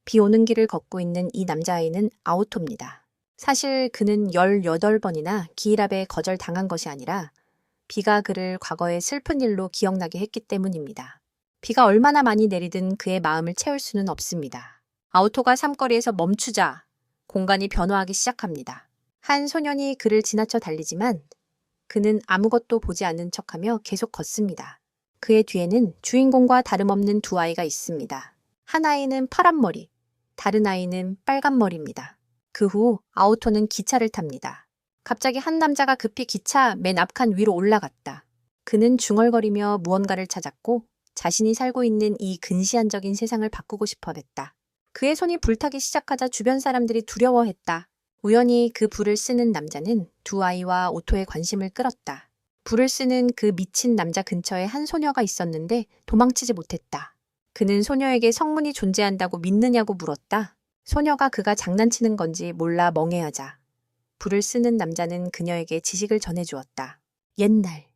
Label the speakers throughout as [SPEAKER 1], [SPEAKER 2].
[SPEAKER 1] 비 오는 길을 걷고 있는 이 남자아이는 아오토입니다. 사실 그는 18번이나 기일압에 거절당한 것이 아니라 비가 그를 과거의 슬픈 일로 기억나게 했기 때문입니다. 비가 얼마나 많이 내리든 그의 마음을 채울 수는 없습니다. 아오토가 삼거리에서 멈추자 공간이 변화하기 시작합니다. 한 소년이 그를 지나쳐 달리지만 그는 아무것도 보지 않는 척하며 계속 걷습니다. 그의 뒤에는 주인공과 다름없는 두 아이가 있습니다. 한 아이는 파란 머리, 다른 아이는 빨간 머리입니다. 그 후 아오토는 기차를 탑니다. 갑자기 한 남자가 급히 기차 맨 앞칸 위로 올라갔다. 그는 중얼거리며 무언가를 찾았고 자신이 살고 있는 이 근시안적인 세상을 바꾸고 싶어 했다. 그의 손이 불타기 시작하자 주변 사람들이 두려워했다. 우연히 그 불을 쓰는 남자는 두 아이와 오토의 관심을 끌었다. 불을 쓰는 그 미친 남자 근처에 한 소녀가 있었는데 도망치지 못했다. 그는 소녀에게 성문이 존재한다고 믿느냐고 물었다. 소녀가 그가 장난치는 건지 몰라 멍해하자 불을 쓰는 남자는 그녀에게 지식을 전해주었다. 옛날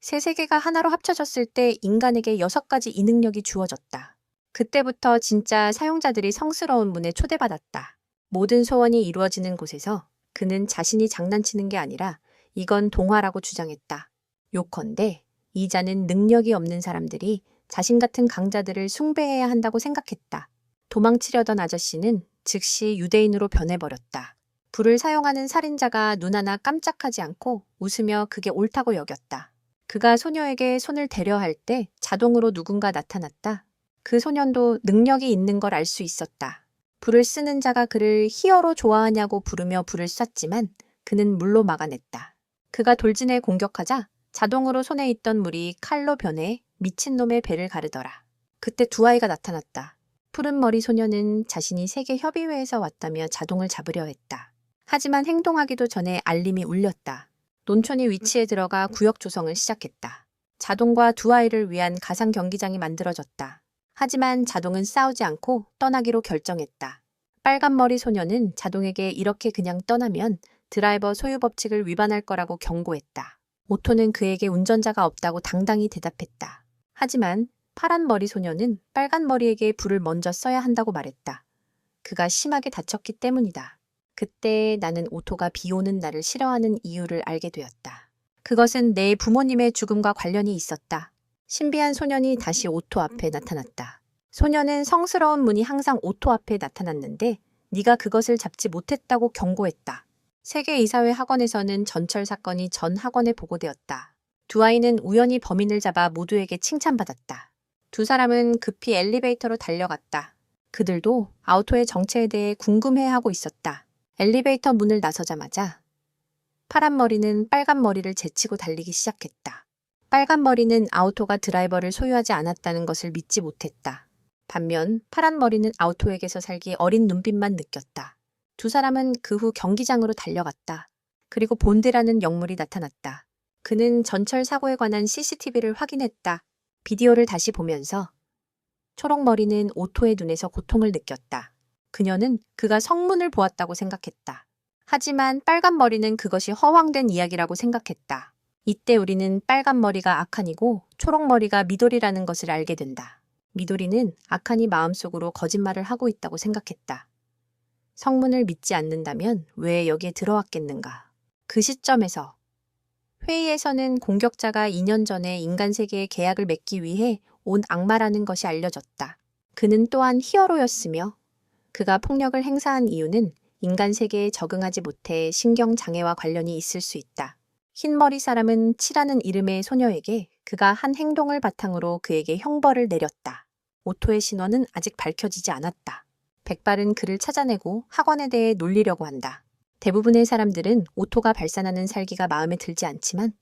[SPEAKER 1] 새 세계가 하나로 합쳐졌을 때 인간에게 6가지 이 능력이 주어졌다. 그때부터 진짜 사용자들이 성스러운 문에 초대받았다. 모든 소원이 이루어지는 곳에서 그는 자신이 장난치는 게 아니라 이건 동화라고 주장했다. 요컨대 이자는 능력이 없는 사람들이 자신 같은 강자들을 숭배해야 한다고 생각했다. 도망치려던 아저씨는 즉시 유대인으로 변해버렸다. 불을 사용하는 살인자가 눈 하나 깜짝하지 않고 웃으며 그게 옳다고 여겼다. 그가 소녀에게 손을 대려 할 때 자동으로 누군가 나타났다. 그 소년도 능력이 있는 걸 알 수 있었다. 불을 쓰는 자가 그를 히어로 좋아하냐고 부르며 불을 쐈지만 그는 물로 막아냈다. 그가 돌진해 공격하자 자동으로 손에 있던 물이 칼로 변해 미친놈의 배를 가르더라. 그때 두 아이가 나타났다. 푸른 머리 소녀는 자신이 세계협의회에서 왔다며 자동을 잡으려 했다. 하지만 행동하기도 전에 알림이 울렸다. 논촌이 위치에 들어가 구역 조성을 시작했다. 자동과 두 아이를 위한 가상 경기장이 만들어졌다. 하지만 자동은 싸우지 않고 떠나기로 결정했다. 빨간 머리 소녀는 자동에게 이렇게 그냥 떠나면 드라이버 소유 법칙을 위반할 거라고 경고했다. 오토는 그에게 운전자가 없다고 당당히 대답했다. 하지만 파란 머리 소녀는 빨간 머리에게 불을 먼저 써야 한다고 말했다. 그가 심하게 다쳤기 때문이다. 그때 나는 오토가 비 오는 날을 싫어하는 이유를 알게 되었다. 그것은 내 부모님의 죽음과 관련이 있었다. 신비한 소년이 다시 오토 앞에 나타났다. 소년은 성스러운 문이 항상 오토 앞에 나타났는데 네가 그것을 잡지 못했다고 경고했다. 세계이사회 학원에서는 전철 사건이 전 학원에 보고되었다. 두 아이는 우연히 범인을 잡아 모두에게 칭찬받았다. 두 사람은 급히 엘리베이터로 달려갔다. 그들도 아오토의 정체에 대해 궁금해하고 있었다. 엘리베이터 문을 나서자마자 파란 머리는 빨간 머리를 제치고 달리기 시작했다. 빨간 머리는 아오토가 드라이버를 소유하지 않았다는 것을 믿지 못했다. 반면 파란 머리는 아오토에게서 살기 어린 눈빛만 느꼈다. 두 사람은 그 후 경기장으로 달려갔다. 그리고 본드라는 영물이 나타났다. 그는 전철 사고에 관한 CCTV를 확인했다. 비디오를 다시 보면서 초록머리는 오토의 눈에서 고통을 느꼈다. 그녀는 그가 성문을 보았다고 생각했다. 하지만 빨간 머리는 그것이 허황된 이야기라고 생각했다. 이때 우리는 빨간 머리가 아칸이고 초록머리가 미도리라는 것을 알게 된다. 미도리는 아칸이 마음속으로 거짓말을 하고 있다고 생각했다. 성문을 믿지 않는다면 왜 여기에 들어왔겠는가? 그 시점에서 회의에서는 공격자가 2년 전에 인간 세계에 계약을 맺기 위해 온 악마라는 것이 알려졌다. 그는 또한 히어로였으며 그가 폭력을 행사한 이유는 인간 세계에 적응하지 못해 신경장애와 관련이 있을 수 있다. 흰머리 사람은 치라는 이름의 소녀에게 그가 한 행동을 바탕으로 그에게 형벌을 내렸다. 오토의 신원은 아직 밝혀지지 않았다. 백발은 그를 찾아내고 학원에 대해 놀리려고 한다. 대부분의 사람들은 오토가 발산하는 살기가 마음에 들지 않지만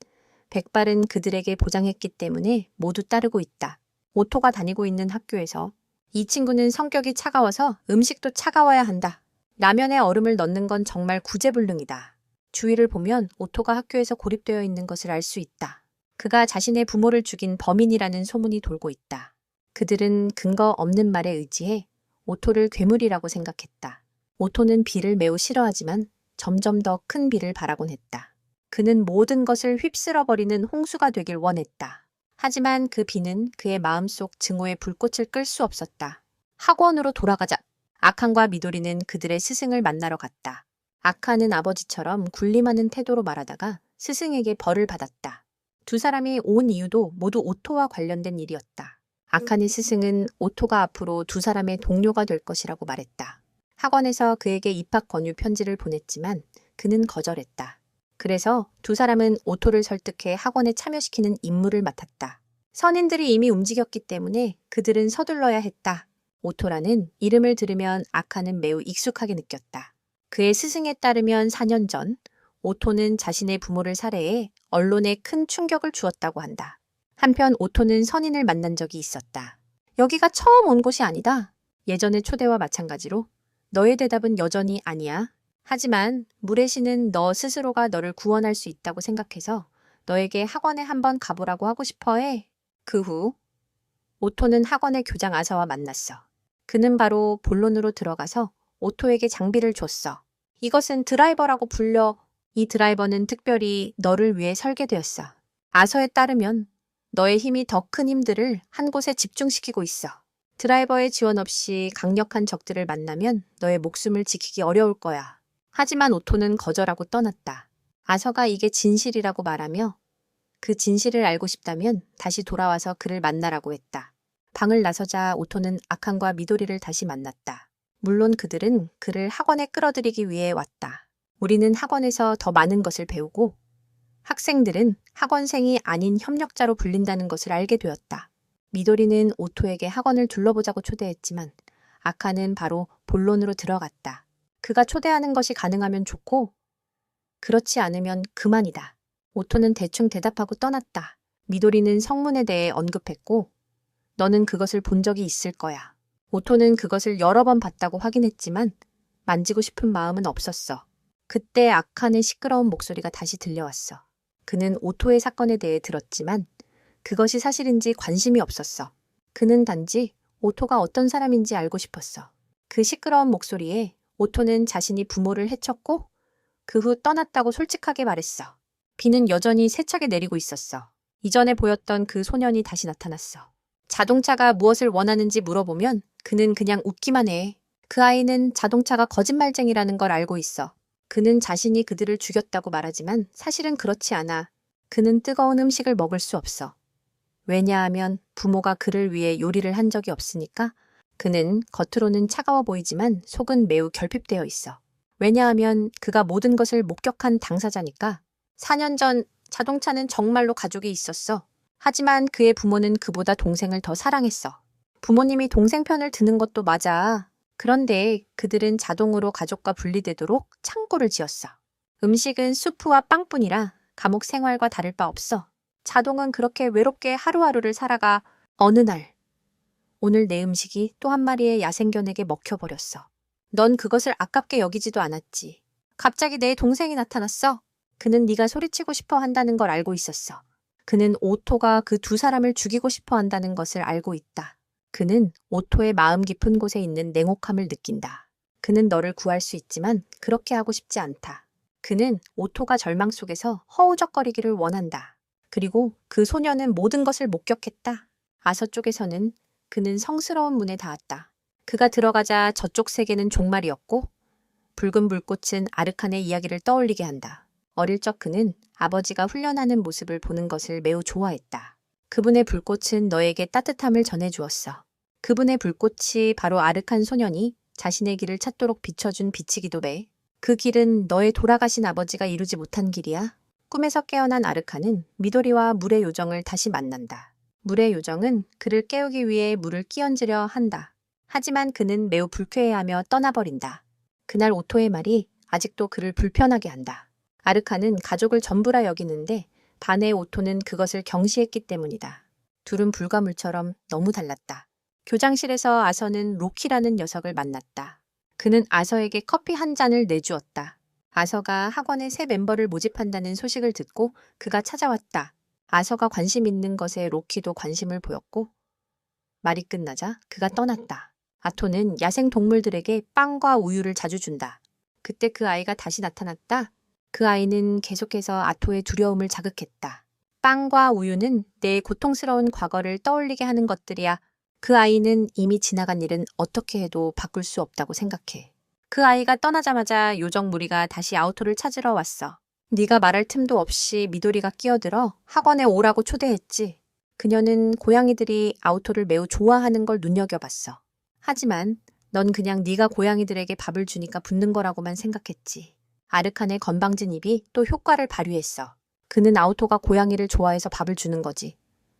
[SPEAKER 1] 백발은 그들에게 보장했기 때문에 모두 따르고 있다. 오토가 다니고 있는 학교에서 이 친구는 성격이 차가워서 음식도 차가워야 한다. 라면에 얼음을 넣는 건 정말 구제불능이다. 주위를 보면 오토가 학교에서 고립되어 있는 것을 알 수 있다. 그가 자신의 부모를 죽인 범인이라는 소문이 돌고 있다. 그들은 근거 없는 말에 의지해 오토를 괴물이라고 생각했다. 오토는 비를 매우 싫어하지만 점점 더 큰 비를 바라곤 했다. 그는 모든 것을 휩쓸어버리는 홍수가 되길 원했다. 하지만 그 비는 그의 마음속 증오의 불꽃을 끌 수 없었다. 학원으로 돌아가자. 아칸과 미도리는 그들의 스승을 만나러 갔다. 아칸은 아버지처럼 군림하는 태도로 말하다가 스승에게 벌을 받았다. 두 사람이 온 이유도 모두 오토와 관련된 일이었다. 아칸의 스승은 오토가 앞으로 두 사람의 동료가 될 것이라고 말했다. 학원에서 그에게 입학 권유 편지를 보냈지만 그는 거절했다. 그래서 두 사람은 오토를 설득해 학원에 참여시키는 임무를 맡았다. 선인들이 이미 움직였기 때문에 그들은 서둘러야 했다. 오토라는 이름을 들으면 아칸은 매우 익숙하게 느꼈다. 그의 스승에 따르면 4년 전 오토는 자신의 부모를 살해해 언론에 큰 충격을 주었다고 한다. 한편 오토는 선인을 만난 적이 있었다. 여기가 처음 온 곳이 아니다. 예전의 초대와 마찬가지로 너의 대답은 여전히 아니야. 하지만 물의 신은 너 스스로가 너를 구원할 수 있다고 생각해서 너에게 학원에 한번 가보라고 하고 싶어 해. 그 후 오토는 학원의 교장 아사와 만났어. 그는 바로 본론으로 들어가서 오토에게 장비를 줬어. 이것은 드라이버라고 불려. 이 드라이버는 특별히 너를 위해 설계되었어. 아서에 따르면 너의 힘이 더 큰 힘들을 한 곳에 집중시키고 있어. 드라이버의 지원 없이 강력한 적들을 만나면 너의 목숨을 지키기 어려울 거야. 하지만 오토는 거절하고 떠났다. 아서가 이게 진실이라고 말하며 그 진실을 알고 싶다면 다시 돌아와서 그를 만나라고 했다. 방을 나서자 오토는 아칸과 미도리를 다시 만났다. 물론 그들은 그를 학원에 끌어들이기 위해 왔다. 우리는 학원에서 더 많은 것을 배우고 학생들은 학원생이 아닌 협력자로 불린다는 것을 알게 되었다. 미도리는 오토에게 학원을 둘러보자고 초대했지만 아칸은 바로 본론으로 들어갔다. 그가 초대하는 것이 가능하면 좋고 그렇지 않으면 그만이다. 오토는 대충 대답하고 떠났다. 미도리는 성문에 대해 언급했고 너는 그것을 본 적이 있을 거야. 오토는 그것을 여러 번 봤다고 확인했지만 만지고 싶은 마음은 없었어. 그때 아칸의 시끄러운 목소리가 다시 들려왔어. 그는 오토의 사건에 대해 들었지만 그것이 사실인지 관심이 없었어. 그는 단지 오토가 어떤 사람인지 알고 싶었어. 그 시끄러운 목소리에 오토는 자신이 부모를 해쳤고 그 후 떠났다고 솔직하게 말했어. 비는 여전히 세차게 내리고 있었어. 이전에 보였던 그 소년이 다시 나타났어. 자동차가 무엇을 원하는지 물어보면 그는 그냥 웃기만 해. 그 아이는 자동차가 거짓말쟁이라는 걸 알고 있어. 그는 자신이 그들을 죽였다고 말하지만 사실은 그렇지 않아. 그는 뜨거운 음식을 먹을 수 없어. 왜냐하면 부모가 그를 위해 요리를 한 적이 없으니까. 그는 겉으로는 차가워 보이지만 속은 매우 결핍되어 있어. 왜냐하면 그가 모든 것을 목격한 당사자니까. 4년 전 자동차는 정말로 가족이 있었어. 하지만 그의 부모는 그보다 동생을 더 사랑했어. 부모님이 동생 편을 드는 것도 맞아. 그런데 그들은 자동으로 가족과 분리되도록 창고를 지었어. 음식은 수프와 빵뿐이라 감옥 생활과 다를 바 없어. 자동은 그렇게 외롭게 하루하루를 살아가 어느 날 오늘 내 음식이 또 한 마리의 야생견에게 먹혀버렸어. 넌 그것을 아깝게 여기지도 않았지. 갑자기 내 동생이 나타났어. 그는 네가 소리치고 싶어 한다는 걸 알고 있었어. 그는 오토가 그 두 사람을 죽이고 싶어 한다는 것을 알고 있다. 그는 오토의 마음 깊은 곳에 있는 냉혹함을 느낀다. 그는 너를 구할 수 있지만 그렇게 하고 싶지 않다. 그는 오토가 절망 속에서 허우적거리기를 원한다. 그리고 그 소녀는 모든 것을 목격했다. 아서 쪽에서는 그는 성스러운 문에 닿았다. 그가 들어가자 저쪽 세계는 종말이었고 붉은 불꽃은 아르칸의 이야기를 떠올리게 한다. 어릴 적 그는 아버지가 훈련하는 모습을 보는 것을 매우 좋아했다. 그분의 불꽃은 너에게 따뜻함을 전해주었어. 그분의 불꽃이 바로 아르칸 소년이 자신의 길을 찾도록 비춰준 빛이기도 해. 그 길은 너의 돌아가신 아버지가 이루지 못한 길이야. 꿈에서 깨어난 아르칸은 미도리와 물의 요정을 다시 만난다. 물의 요정은 그를 깨우기 위해 물을 끼얹으려 한다. 하지만 그는 매우 불쾌해하며 떠나버린다. 그날 오토의 말이 아직도 그를 불편하게 한다. 아르칸은 가족을 전부라 여기는데 반의 오토는 그것을 경시했기 때문이다. 둘은 불가물처럼 너무 달랐다. 교장실에서 아서는 로키라는 녀석을 만났다. 그는 아서에게 커피 한 잔을 내주었다. 아서가 학원에 새 멤버를 모집한다는 소식을 듣고 그가 찾아왔다. 아서가 관심 있는 것에 로키도 관심을 보였고 말이 끝나자 그가 떠났다. 아토는 야생 동물들에게 빵과 우유를 자주 준다. 그때 그 아이가 다시 나타났다. 그 아이는 계속해서 아토의 두려움을 자극했다. 빵과 우유는 내 고통스러운 과거를 떠올리게 하는 것들이야. 그 아이는 이미 지나간 일은 어떻게 해도 바꿀 수 없다고 생각해. 그 아이가 떠나자마자 요정 무리가 다시 아우토를 찾으러 왔어. 네가 말할 틈도 없이 미도리가 끼어들어 학원에 오라고 초대했지. 그녀는 고양이들이 아우토를 매우 좋아하는 걸 눈여겨봤어. 하지만 넌 그냥 네가 고양이들에게 밥을 주니까 붙는 거라고만 생각했지. 아르칸의 건방진 입이 또 효과를 발휘했어. 그는 아우토가 고양이를 좋아해서 밥을 주는 거지.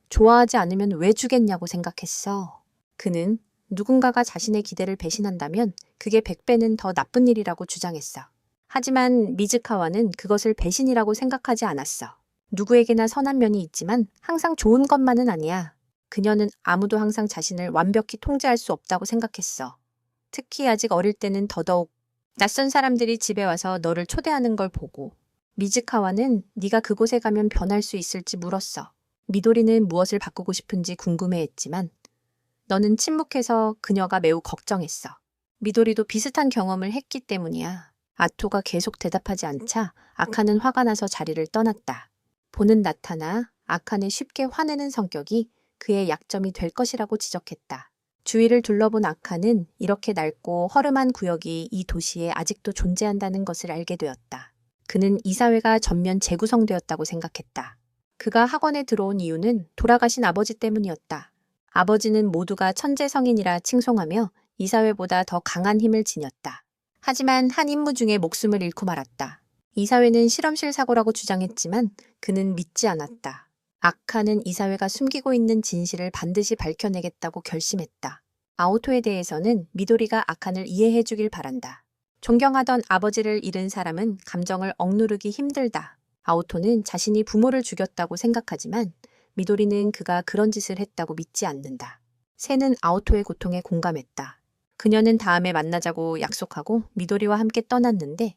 [SPEAKER 1] 좋아하지 않으면 왜 주겠냐고 생각했어. 그는 누군가가 자신의 기대를 배신한다면 그게 100배는 더 나쁜 일이라고 주장했어. 하지만 미즈카와는 그것을 배신이라고 생각하지 않았어. 누구에게나 선한 면이 있지만 항상 좋은 것만은 아니야. 그녀는 아무도 항상 자신을 완벽히 통제할 수 없다고 생각했어. 특히 아직 어릴 때는 더더욱 낯선 사람들이 집에 와서 너를 초대하는 걸 보고. 미즈카와는 네가 그곳에 가면 변할 수 있을지 물었어. 미도리는 무엇을 바꾸고 싶은지 궁금해했지만 너는 침묵해서 그녀가 매우 걱정했어. 미도리도 비슷한 경험을 했기 때문이야. 아토가 계속 대답하지 않자 아카는 화가 나서 자리를 떠났다. 보는 나타나 아칸의 쉽게 화내는 성격이 그의 약점이 될 것이라고 지적했다. 주위를 둘러본 아칸은 이렇게 넓고 허름한 구역이 이 도시에 아직도 존재한다는 것을 알게 되었다. 그는 이 사회가 전면 재구성되었다고 생각했다. 그가 학원에 들어온 이유는 돌아가신 아버지 때문이었다. 아버지는 모두가 천재 성인이라 칭송하며 이 사회보다 더 강한 힘을 지녔다. 하지만 한 임무 중에 목숨을 잃고 말았다. 이 사회는 실험실 사고라고 주장했지만 그는 믿지 않았다. 아카는 이 사회가 숨기고 있는 진실을 반드시 밝혀내겠다고 결심했다. 아오토에 대해서는 미도리가 아칸을 이해해 주길 바란다. 존경하던 아버지를 잃은 사람은 감정을 억누르기 힘들다. 아오토는 자신이 부모를 죽였다고 생각하지만 미도리는 그가 그런 짓을 했다고 믿지 않는다. 새는 아오토의 고통에 공감했다. 그녀는 다음에 만나자고 약속하고 미도리와 함께 떠났는데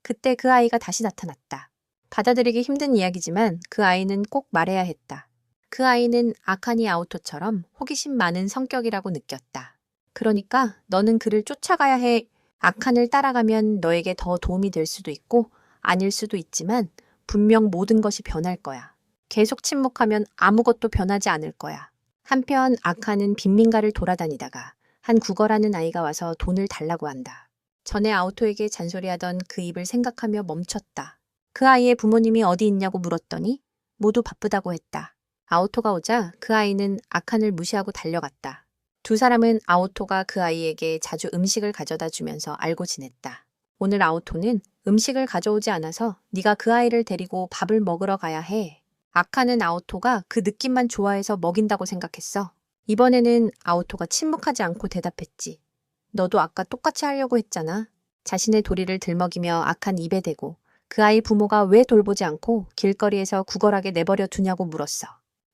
[SPEAKER 1] 그때 그 아이가 다시 나타났다. 받아들이기 힘든 이야기지만 그 아이는 꼭 말해야 했다. 그 아이는 아칸이 아오토처럼 호기심 많은 성격이라고 느꼈다. 그러니까 너는 그를 쫓아가야 해. 아칸을 따라가면 너에게 더 도움이 될 수도 있고 아닐 수도 있지만 분명 모든 것이 변할 거야. 계속 침묵하면 아무것도 변하지 않을 거야. 한편 아칸은 빈민가를 돌아다니다가 한 국어라는 아이가 와서 돈을 달라고 한다. 전에 아오토에게 잔소리하던 그 입을 생각하며 멈췄다. 그 아이의 부모님이 어디 있냐고 물었더니 모두 바쁘다고 했다. 아오토가 오자 그 아이는 아칸을 무시하고 달려갔다. 두 사람은 아오토가 그 아이에게 자주 음식을 가져다 주면서 알고 지냈다. 오늘 아오토는 음식을 가져오지 않아서 네가 그 아이를 데리고 밥을 먹으러 가야 해. 아칸은 아오토가 그 느낌만 좋아해서 먹인다고 생각했어. 이번에는 아오토가 침묵하지 않고 대답했지. 너도 아까 똑같이 하려고 했잖아. 자신의 도리를 들먹이며 아칸 입에 대고 그 아이 부모가 왜 돌보지 않고 길거리에서 구걸하게 내버려 두냐고 물었어.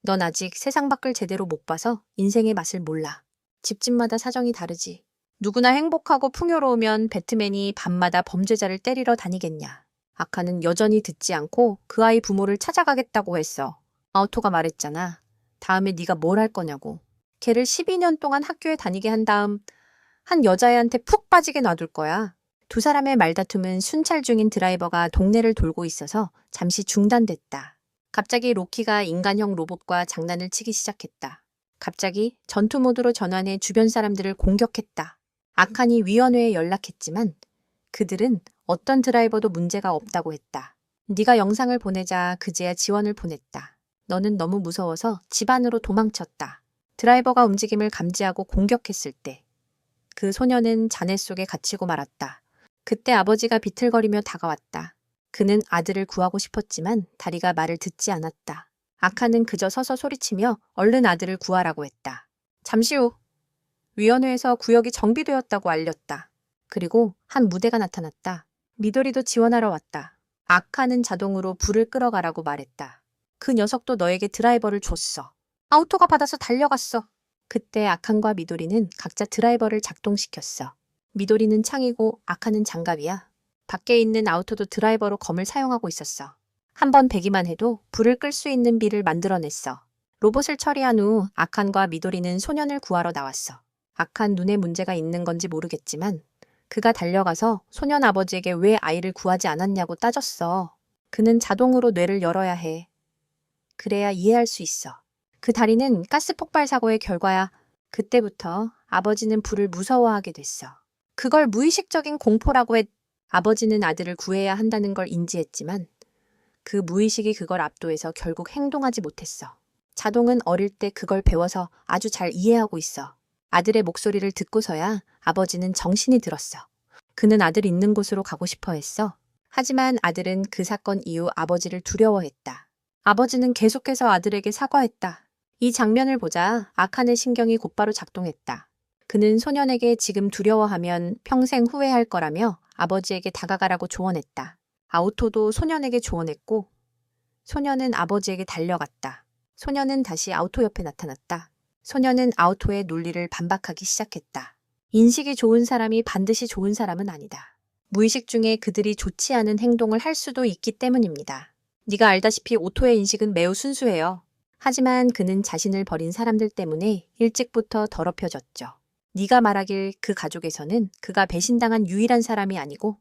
[SPEAKER 1] 넌 아직 세상 밖을 제대로 못 봐서 인생의 맛을 몰라. 집집마다 사정이 다르지. 누구나 행복하고 풍요로우면 배트맨이 밤마다 범죄자를 때리러 다니겠냐. 아칸은 여전히 듣지 않고 그 아이 부모를 찾아가겠다고 했어. 아오토가 말했잖아. 다음에 네가 뭘 할 거냐고. 걔를 12년 동안 학교에 다니게 한 다음 한 여자애한테 푹 빠지게 놔둘 거야. 두 사람의 말다툼은 순찰 중인 드라이버가 동네를 돌고 있어서 잠시 중단됐다. 갑자기 로키가 인간형 로봇과 장난을 치기 시작했다. 갑자기 전투 모드로 전환해 주변 사람들을 공격했다. 아칸이 위원회에 연락했지만 그들은 어떤 드라이버도 문제가 없다고 했다. 네가 영상을 보내자 그제야 지원을 보냈다. 너는 너무 무서워서 집 안으로 도망쳤다. 드라이버가 움직임을 감지하고 공격했을 때 그 소녀는 잔해 속에 갇히고 말았다. 그때 아버지가 비틀거리며 다가왔다. 그는 아들을 구하고 싶었지만 다리가 말을 듣지 않았다. 아칸은 그저 서서 소리치며 얼른 아들을 구하라고 했다. 잠시 후 위원회에서 구역이 정비되었다고 알렸다. 그리고 한 무대가 나타났다. 미도리도 지원하러 왔다. 아칸은 자동으로 불을 끌어가라고 말했다. 그 녀석도 너에게 드라이버를 줬어. 아우토가 받아서 달려갔어. 그때 아칸과 미도리는 각자 드라이버를 작동시켰어. 미도리는 창이고 아칸은 장갑이야. 밖에 있는 아우토도 드라이버로 검을 사용하고 있었어. 한 번 배기만 해도 불을 끌 수 있는 비를 만들어냈어. 로봇을 처리한 후 아칸과 미도리는 소년을 구하러 나왔어. 아칸 눈에 문제가 있는 건지 모르겠지만 그가 달려가서 소년 아버지에게 왜 아이를 구하지 않았냐고 따졌어. 그는 자동으로 뇌를 열어야 해. 그래야 이해할 수 있어. 그 다리는 가스 폭발 사고의 결과야. 그때부터 아버지는 불을 무서워하게 됐어. 그걸 무의식적인 공포라고 아버지는 아들을 구해야 한다는 걸 인지했지만 그 무의식이 그걸 압도해서 결국 행동하지 못했어. 자동은 어릴 때 그걸 배워서 아주 잘 이해하고 있어. 아들의 목소리를 듣고서야 아버지는 정신이 들었어. 그는 아들 있는 곳으로 가고 싶어 했어. 하지만 아들은 그 사건 이후 아버지를 두려워했다. 아버지는 계속해서 아들에게 사과했다. 이 장면을 보자 아칸의 신경이 곧바로 작동했다. 그는 소년에게 지금 두려워하면 평생 후회할 거라며 아버지에게 다가가라고 조언했다. 아우토도 소년에게 조언했고 소년은 아버지에게 달려갔다. 소년은 다시 아우토 옆에 나타났다. 소년은 아우토의 논리를 반박하기 시작했다. 인식이 좋은 사람이 반드시 좋은 사람은 아니다. 무의식 중에 그들이 좋지 않은 행동을 할 수도 있기 때문입니다. 네가 알다시피 오토의 인식은 매우 순수해요. 하지만 그는 자신을 버린 사람들 때문에 일찍부터 더럽혀졌죠. 네가 말하길 그 가족에서는 그가 배신당한 유일한 사람이 아니고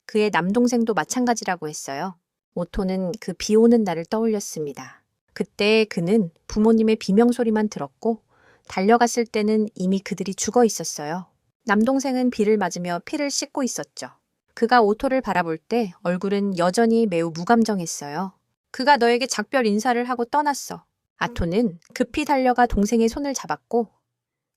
[SPEAKER 1] 그의 남동생도 마찬가지라고 했어요. 오토는 그 비 오는 날을 떠올렸습니다. 그때 그는 부모님의 비명소리만 들었고 달려갔을 때는 이미 그들이 죽어 있었어요. 남동생은 비를 맞으며 피를 씻고 있었죠. 그가 오토를 바라볼 때 얼굴은 여전히 매우 무감정했어요. 그가 너에게 작별 인사를 하고 떠났어. 아토는 급히 달려가 동생의 손을 잡았고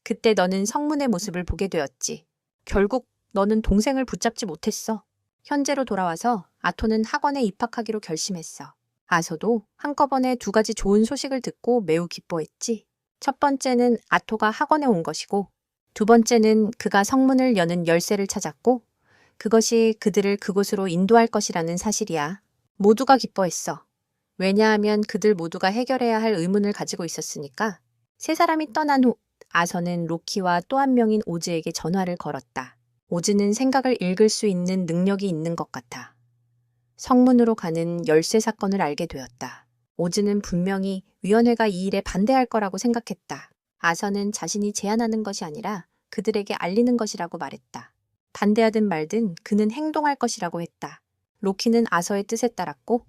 [SPEAKER 1] 그때 너는 성문의 모습을 보게 되었지. 결국 너는 동생을 붙잡지 못했어. 현재로 돌아와서 아토는 학원에 입학하기로 결심했어. 아서도 한꺼번에 두 가지 좋은 소식을 듣고 매우 기뻐했지. 첫 번째는 아토가 학원에 온 것이고 두 번째는 그가 성문을 여는 열쇠를 찾았고 그것이 그들을 그곳으로 인도할 것이라는 사실이야. 모두가 기뻐했어. 왜냐하면 그들 모두가 해결해야 할 의문을 가지고 있었으니까. 세 사람이 떠난 후 아서는 로키와 또 한 명인 오즈에게 전화를 걸었다. 오즈는 생각을 읽을 수 있는 능력이 있는 것 같아. 성문으로 가는 열쇠 사건을 알게 되었다. 오즈는 분명히 위원회가 이 일에 반대할 거라고 생각했다. 아서는 자신이 제안하는 것이 아니라 그들에게 알리는 것이라고 말했다. 반대하든 말든 그는 행동할 것이라고 했다. 로키는 아서의 뜻에 따랐고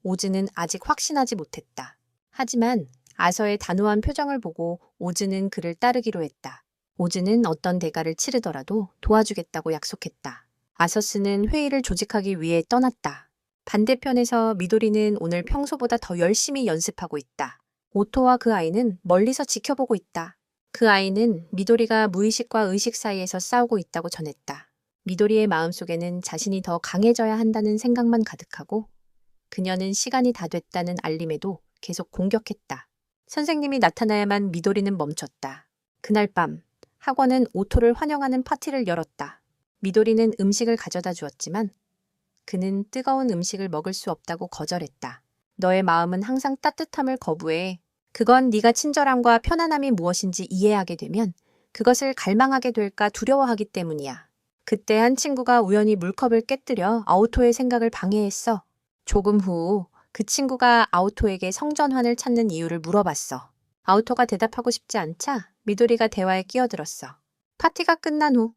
[SPEAKER 1] 오즈는 아직 확신하지 못했다. 하지만 아서의 단호한 표정을 보고 오즈는 그를 따르기로 했다. 오즈는 어떤 대가를 치르더라도 도와주겠다고 약속했다. 아서스는 회의를 조직하기 위해 떠났다. 반대편에서 미도리는 오늘 평소보다 더 열심히 연습하고 있다. 오토와 그 아이는 멀리서 지켜보고 있다. 그 아이는 미도리가 무의식과 의식 사이에서 싸우고 있다고 전했다. 미도리의 마음속에는 자신이 더 강해져야 한다는 생각만 가득하고 그녀는 시간이 다 됐다는 알림에도 계속 공격했다. 선생님이 나타나야만 미도리는 멈췄다. 그날 밤 학원은 오토를 환영하는 파티를 열었다. 미도리는 음식을 가져다 주었지만 그는 뜨거운 음식을 먹을 수 없다고 거절했다. 너의 마음은 항상 따뜻함을 거부해. 그건 네가 친절함과 편안함이 무엇인지 이해하게 되면 그것을 갈망하게 될까 두려워하기 때문이야. 그때 한 친구가 우연히 물컵을 깨뜨려 아우토의 생각을 방해했어. 조금 후 그 친구가 아우토에게 성전환을 찾는 이유를 물어봤어. 아우토가 대답하고 싶지 않자 미도리가 대화에 끼어들었어. 파티가 끝난 후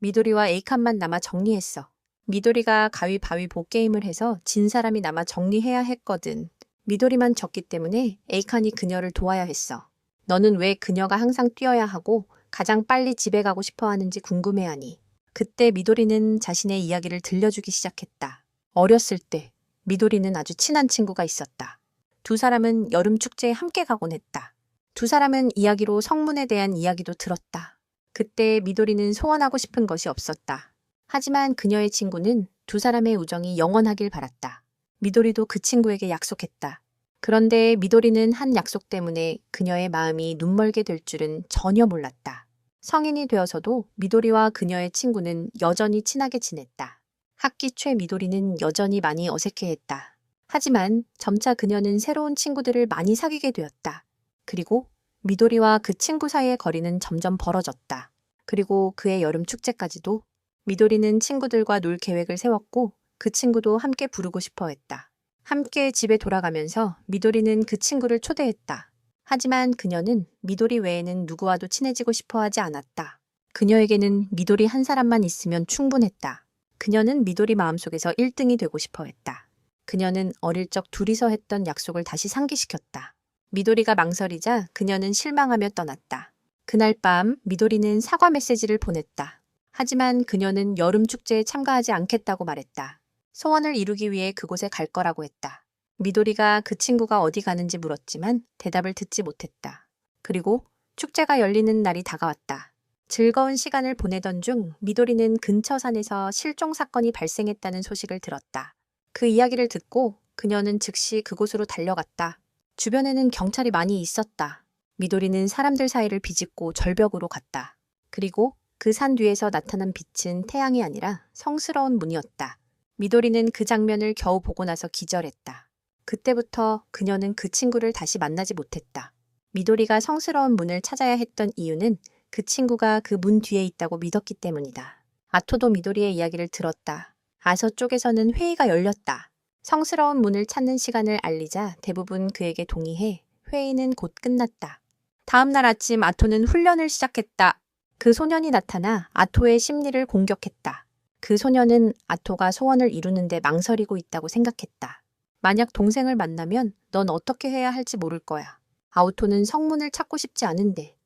[SPEAKER 1] 미도리와 에이칸만 남아 정리했어. 미도리가 가위바위보 게임을 해서 진 사람이 남아 정리해야 했거든. 미도리만 졌기 때문에 에이칸이 그녀를 도와야 했어. 너는 왜 그녀가 항상 뛰어야 하고 가장 빨리 집에 가고 싶어 하는지 궁금해하니. 그때 미도리는 자신의 이야기를 들려주기 시작했다. 어렸을 때 미도리는 아주 친한 친구가 있었다. 두 사람은 여름 축제에 함께 가곤 했다. 두 사람은 이야기로 성문에 대한 이야기도 들었다. 그때 미도리는 소원하고 싶은 것이 없었다. 하지만 그녀의 친구는 두 사람의 우정이 영원하길 바랐다. 미도리도 그 친구에게 약속했다. 그런데 미도리는 한 약속 때문에 그녀의 마음이 눈멀게 될 줄은 전혀 몰랐다. 성인이 되어서도 미도리와 그녀의 친구는 여전히 친하게 지냈다. 학기 초 미도리는 여전히 많이 어색해했다. 하지만 점차 그녀는 새로운 친구들을 많이 사귀게 되었다. 그리고 미도리와 그 친구 사이의 거리는 점점 벌어졌다. 그리고 그의 여름 축제까지도 미도리는 친구들과 놀 계획을 세웠고 그 친구도 함께 부르고 싶어 했다. 함께 집에 돌아가면서 미도리는 그 친구를 초대했다. 하지만 그녀는 미도리 외에는 누구와도 친해지고 싶어 하지 않았다. 그녀에게는 미도리 한 사람만 있으면 충분했다. 그녀는 미도리 마음속에서 1등이 되고 싶어 했다. 그녀는 어릴 적 둘이서 했던 약속을 다시 상기시켰다. 미도리가 망설이자 그녀는 실망하며 떠났다. 그날 밤 미도리는 사과 메시지를 보냈다. 하지만 그녀는 여름 축제에 참가하지 않겠다고 말했다. 소원을 이루기 위해 그곳에 갈 거라고 했다. 미도리가 그 친구가 어디 가는지 물었지만 대답을 듣지 못했다. 그리고 축제가 열리는 날이 다가왔다. 즐거운 시간을 보내던 중 미도리는 근처 산에서 실종 사건이 발생했다는 소식을 들었다. 그 이야기를 듣고 그녀는 즉시 그곳으로 달려갔다. 주변에는 경찰이 많이 있었다. 미도리는 사람들 사이를 비집고 절벽으로 갔다. 그리고 그 산 뒤에서 나타난 빛은 태양이 아니라 성스러운 문이었다. 미도리는 그 장면을 겨우 보고 나서 기절했다. 그때부터 그녀는 그 친구를 다시 만나지 못했다. 미도리가 성스러운 문을 찾아야 했던 이유는 그 친구가 그 문 뒤에 있다고 믿었기 때문이다. 아토도 미도리의 이야기를 들었다. 아서 쪽에서는 회의가 열렸다. 성스러운 문을 찾는 시간을 알리자 대부분 그에게 동의해 회의는 곧 끝났다. 다음 날 아침 아토는 훈련을 시작했다. 그 소년이 나타나 아토의 심리를 공격했다. 그 소년은 아토가 소원을 이루는데 망설이고 있다고 생각했다. 만약 동생을 만나면 넌 어떻게 해야 할지 모를 거야. 아토는 성문을 찾고 싶지 않은데.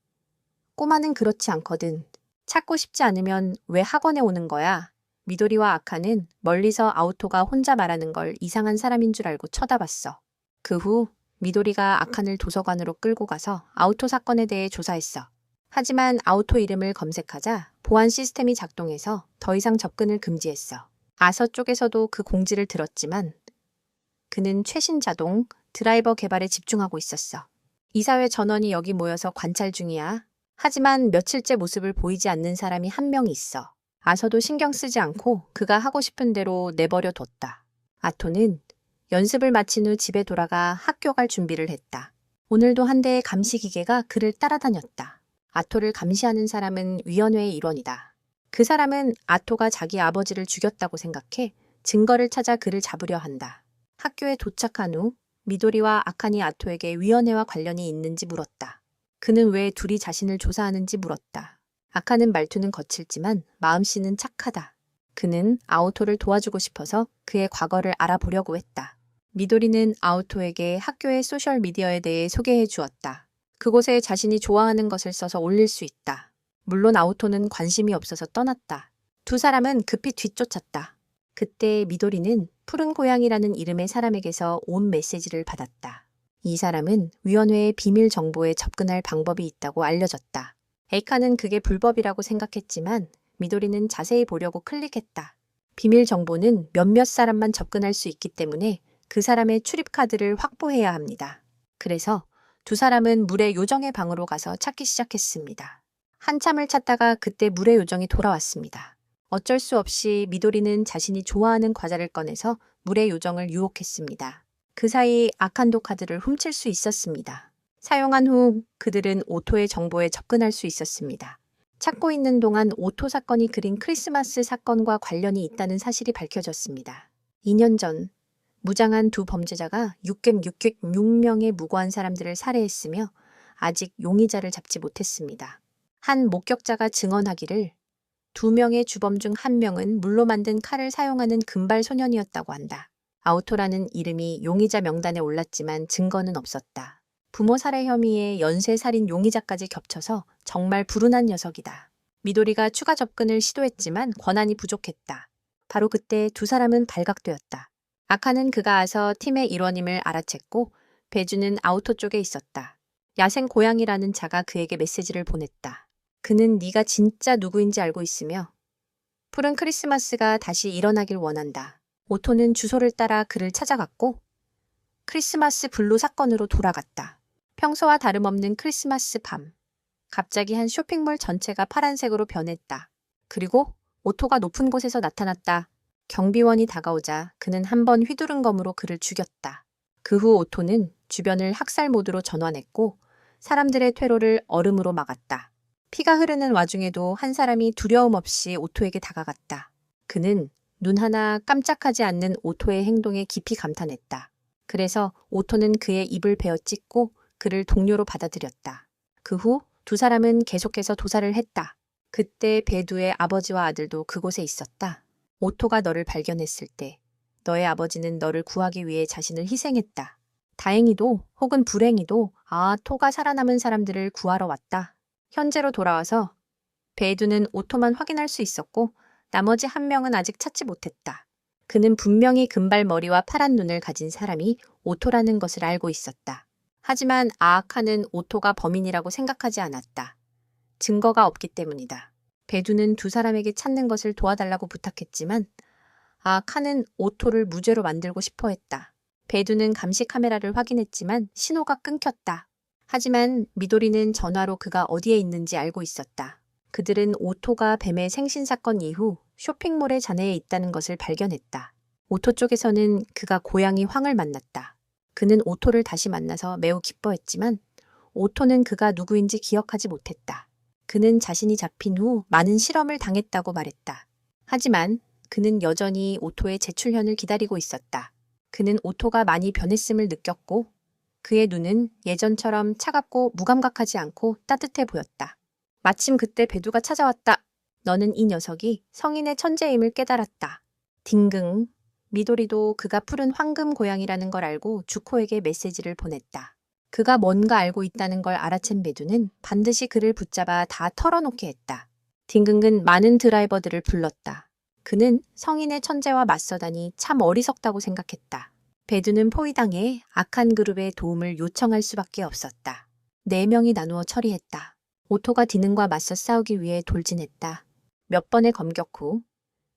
[SPEAKER 1] 꼬마는 그렇지 않거든. 찾고 싶지 않으면 왜 학원에 오는 거야? 미도리와 아카는 멀리서 아우토가 혼자 말하는 걸 이상한 사람인 줄 알고 쳐다봤어. 그 후 미도리가 아칸을 도서관으로 끌고 가서 아우토 사건에 대해 조사했어. 하지만 아우토 이름을 검색하자 보안 시스템이 작동해서 더 이상 접근을 금지했어. 아서 쪽에서도 그 공지를 들었지만 그는 최신 자동 드라이버 개발에 집중하고 있었어. 이사회 전원이 여기 모여서 관찰 중이야. 하지만 며칠째 모습을 보이지 않는 사람이 한 명 있어. 아서도 신경 쓰지 않고 그가 하고 싶은 대로 내버려 뒀다. 아토는 연습을 마친 후 집에 돌아가 학교 갈 준비를 했다. 오늘도 한 대의 감시기계가 그를 따라다녔다. 아토를 감시하는 사람은 위원회의 일원이다. 그 사람은 아토가 자기 아버지를 죽였다고 생각해 증거를 찾아 그를 잡으려 한다. 학교에 도착한 후 미도리와 아칸이 아토에게 위원회와 관련이 있는지 물었다. 그는 왜 둘이 자신을 조사하는지 물었다. 아칸은 말투는 거칠지만 마음씨는 착하다. 그는 아우토를 도와주고 싶어서 그의 과거를 알아보려고 했다. 미도리는 아우토에게 학교의 소셜미디어에 대해 소개해 주었다. 그곳에 자신이 좋아하는 것을 써서 올릴 수 있다. 물론 아우토는 관심이 없어서 떠났다. 두 사람은 급히 뒤쫓았다. 그때 미도리는 푸른 고양이라는 이름의 사람에게서 온 메시지를 받았다. 이 사람은 위원회의 비밀 정보에 접근할 방법이 있다고 알려졌다. 에이카는 그게 불법이라고 생각했지만 미도리는 자세히 보려고 클릭했다. 비밀 정보는 몇몇 사람만 접근할 수 있기 때문에 그 사람의 출입카드를 확보해야 합니다. 그래서 두 사람은 물의 요정의 방으로 가서 찾기 시작했습니다. 한참을 찾다가 그때 물의 요정이 돌아왔습니다. 어쩔 수 없이 미도리는 자신이 좋아하는 과자를 꺼내서 물의 요정을 유혹했습니다. 그 사이 아칸도 카드를 훔칠 수 있었습니다. 사용한 후 그들은 오토의 정보에 접근할 수 있었습니다. 찾고 있는 동안 오토 사건이 그린 크리스마스 사건과 관련이 있다는 사실이 밝혀졌습니다. 2년 전 무장한 두 범죄자가 6명의 무고한 사람들을 살해했으며 아직 용의자를 잡지 못했습니다. 한 목격자가 증언하기를 2명의 주범 중 1명은 물로 만든 칼을 사용하는 금발 소년이었다고 한다. 아우토라는 이름이 용의자 명단에 올랐지만 증거는 없었다. 부모 살해 혐의에 연쇄살인 용의자까지 겹쳐서 정말 불운한 녀석이다. 미도리가 추가 접근을 시도했지만 권한이 부족했다. 바로 그때 두 사람은 발각되었다. 아카는 그가 아서 팀의 일원임을 알아챘고 배주는 아우토 쪽에 있었다. 야생 고양이라는 자가 그에게 메시지를 보냈다. 그는 네가 진짜 누구인지 알고 있으며 푸른 크리스마스가 다시 일어나길 원한다. 오토는 주소를 따라 그를 찾아갔고 크리스마스 블루 사건으로 돌아갔다. 평소와 다름없는 크리스마스 밤. 갑자기 한 쇼핑몰 전체가 파란색으로 변했다. 그리고 오토가 높은 곳에서 나타났다. 경비원이 다가오자 그는 한 번 휘두른검으로 그를 죽였다. 그 후 오토는 주변을 학살 모드로 전환했고 사람들의 퇴로를 얼음으로 막았다. 피가 흐르는 와중에도 한 사람이 두려움 없이 오토에게 다가갔다. 그는 눈 하나 깜짝하지 않는 오토의 행동에 깊이 감탄했다. 그래서 오토는 그의 입을 베어 찢고 그를 동료로 받아들였다. 그 후 두 사람은 계속해서 도살을 했다. 그때 베두의 아버지와 아들도 그곳에 있었다. 오토가 너를 발견했을 때 너의 아버지는 너를 구하기 위해 자신을 희생했다. 다행히도 혹은 불행히도 토가 살아남은 사람들을 구하러 왔다. 현재로 돌아와서 베두는 오토만 확인할 수 있었고 나머지 한 명은 아직 찾지 못했다. 그는 분명히 금발머리와 파란 눈을 가진 사람이 오토라는 것을 알고 있었다. 하지만 아아카는 오토가 범인이라고 생각하지 않았다. 증거가 없기 때문이다. 베두는 두 사람에게 찾는 것을 도와달라고 부탁했지만 아아카는 오토를 무죄로 만들고 싶어 했다. 베두는 감시 카메라를 확인했지만 신호가 끊겼다. 하지만 미도리는 전화로 그가 어디에 있는지 알고 있었다. 그들은 오토가 뱀의 생신 사건 이후 쇼핑몰의 잔해에 있다는 것을 발견했다. 오토 쪽에서는 그가 고양이 황을 만났다. 그는 오토를 다시 만나서 매우 기뻐했지만 오토는 그가 누구인지 기억하지 못했다. 그는 자신이 잡힌 후 많은 실험을 당했다고 말했다. 하지만 그는 여전히 오토의 재출현을 기다리고 있었다. 그는 오토가 많이 변했음을 느꼈고 그의 눈은 예전처럼 차갑고 무감각하지 않고 따뜻해 보였다. 마침 그때 베두가 찾아왔다. 너는 이 녀석이 성인의 천재임을 깨달았다. 딩긍. 미도리도 그가 푸른 황금 고양이라는 걸 알고 주코에게 메시지를 보냈다. 그가 뭔가 알고 있다는 걸 알아챈 베두는 반드시 그를 붙잡아 다 털어놓게 했다. 딩긍은 많은 드라이버들을 불렀다. 그는 성인의 천재와 맞서다니 참 어리석다고 생각했다. 베두는 포위당해 악한 그룹의 도움을 요청할 수밖에 없었다. 4명이 나누어 처리했다. 오토가 딩긍과 맞서 싸우기 위해 돌진했다. 몇 번의 검격 후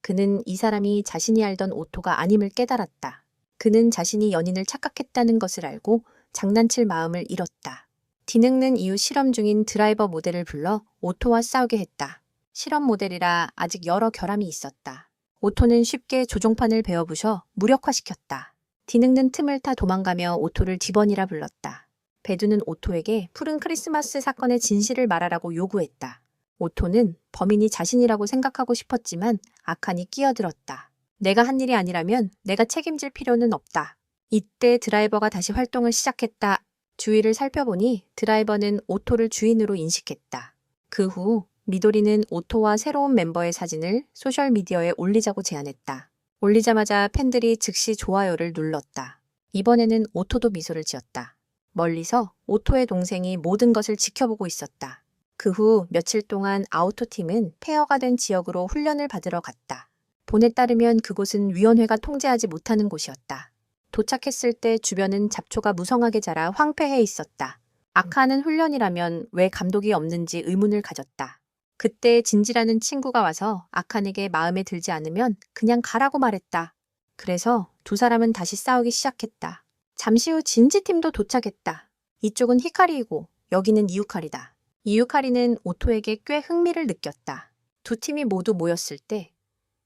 [SPEAKER 1] 그는 이 사람이 자신이 알던 오토가 아님을 깨달았다. 그는 자신이 연인을 착각했다는 것을 알고 장난칠 마음을 잃었다. 딩긍는 이후 실험 중인 드라이버 모델을 불러 오토와 싸우게 했다. 실험 모델이라 아직 여러 결함이 있었다. 오토는 쉽게 조종판을 베어부셔 무력화시켰다. 딩긍는 틈을 타 도망가며 오토를 뒤번이라 불렀다. 베두는 오토에게 푸른 크리스마스 사건의 진실을 말하라고 요구했다. 오토는 범인이 자신이라고 생각하고 싶었지만 아칸이 끼어들었다. 내가 한 일이 아니라면 내가 책임질 필요는 없다. 이때 드라이버가 다시 활동을 시작했다. 주위를 살펴보니 드라이버는 오토를 주인으로 인식했다. 그 후 미도리는 오토와 새로운 멤버의 사진을 소셜미디어에 올리자고 제안했다. 올리자마자 팬들이 즉시 좋아요를 눌렀다. 이번에는 오토도 미소를 지었다. 멀리서 오토의 동생이 모든 것을 지켜보고 있었다. 그 후 며칠 동안 아우토팀은 폐허가 된 지역으로 훈련을 받으러 갔다. 본에 따르면 그곳은 위원회가 통제하지 못하는 곳이었다. 도착했을 때 주변은 잡초가 무성하게 자라 황폐해 있었다. 아카는 훈련이라면 왜 감독이 없는지 의문을 가졌다. 그때 진지라는 친구가 와서 아칸에게 마음에 들지 않으면 그냥 가라고 말했다. 그래서 두 사람은 다시 싸우기 시작했다. 잠시 후 진지팀도 도착했다. 이쪽은 히카리이고 여기는 이유카리다. 이유카리는 오토에게 꽤 흥미를 느꼈다. 두 팀이 모두 모였을 때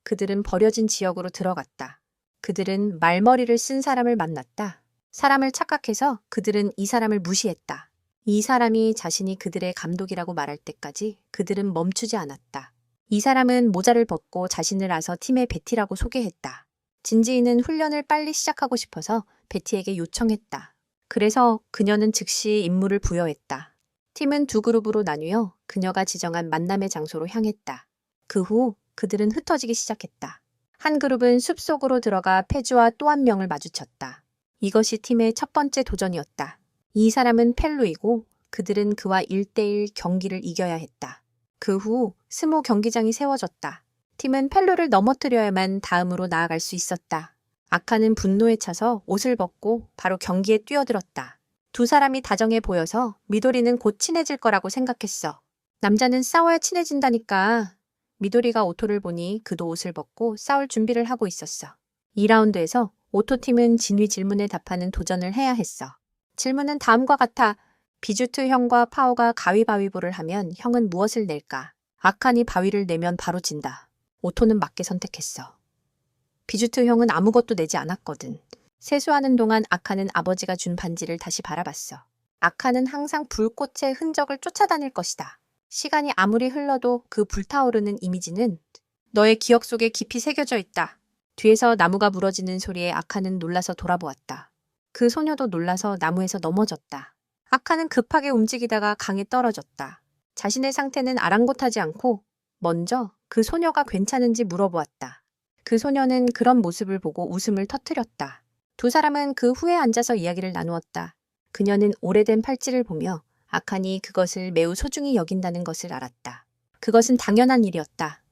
[SPEAKER 1] 그들은 버려진 지역으로 들어갔다. 그들은 말머리를 쓴 사람을 만났다. 사람을 착각해서 그들은 이 사람을 무시했다. 이 사람이 자신이 그들의 감독이라고 말할 때까지 그들은 멈추지 않았다. 이 사람은 모자를 벗고 자신을 아서 팀의 베티라고 소개했다. 진지인은 훈련을 빨리 시작하고 싶어서 베티에게 요청했다. 그래서 그녀는 즉시 임무를 부여했다. 팀은 두 그룹으로 나뉘어 그녀가 지정한 만남의 장소로 향했다. 그 후 그들은 흩어지기 시작했다. 한 그룹은 숲속으로 들어가 페주와 또 한 명을 마주쳤다. 이것이 팀의 첫 번째 도전이었다. 이 사람은 펠루이고 그들은 그와 1대1 경기를 이겨야 했다. 그 후 스모 경기장이 세워졌다. 팀은 펠루를 넘어뜨려야만 다음으로 나아갈 수 있었다. 아카는 분노에 차서 옷을 벗고 바로 경기에 뛰어들었다. 두 사람이 다정해 보여서 미도리는 곧 친해질 거라고 생각했어. 남자는 싸워야 친해진다니까. 미도리가 오토를 보니 그도 옷을 벗고 싸울 준비를 하고 있었어. 2라운드에서 오토팀은 진위 질문에 답하는 도전을 해야 했어. 질문은 다음과 같아. 비주트 형과 파오가 가위바위보를 하면 형은 무엇을 낼까? 아칸이 바위를 내면 바로 진다. 오토는 맞게 선택했어. 비주트 형은 아무것도 내지 않았거든. 세수하는 동안 아칸은 아버지가 준 반지를 다시 바라봤어. 아칸은 항상 불꽃의 흔적을 쫓아다닐 것이다. 시간이 아무리 흘러도 그 불타오르는 이미지는 너의 기억 속에 깊이 새겨져 있다. 뒤에서 나무가 무너지는 소리에 아칸은 놀라서 돌아보았다. 그 소녀도 놀라서 나무에서 넘어졌다. 아칸은 급하게 움직이다가 강에 떨어졌다. 자신의 상태는 아랑곳하지 않고 먼저 그 소녀가 괜찮은지 물어보았다. 그 소녀는 그런 모습을 보고 웃음을 터뜨렸다. 두 사람은 그 후에 앉아서 이야기를 나누었다. 그녀는 오래된 팔찌를 보며 아칸이 그것을 매우 소중히 여긴다는 것을 알았다. 그것은 당연한 일이었다.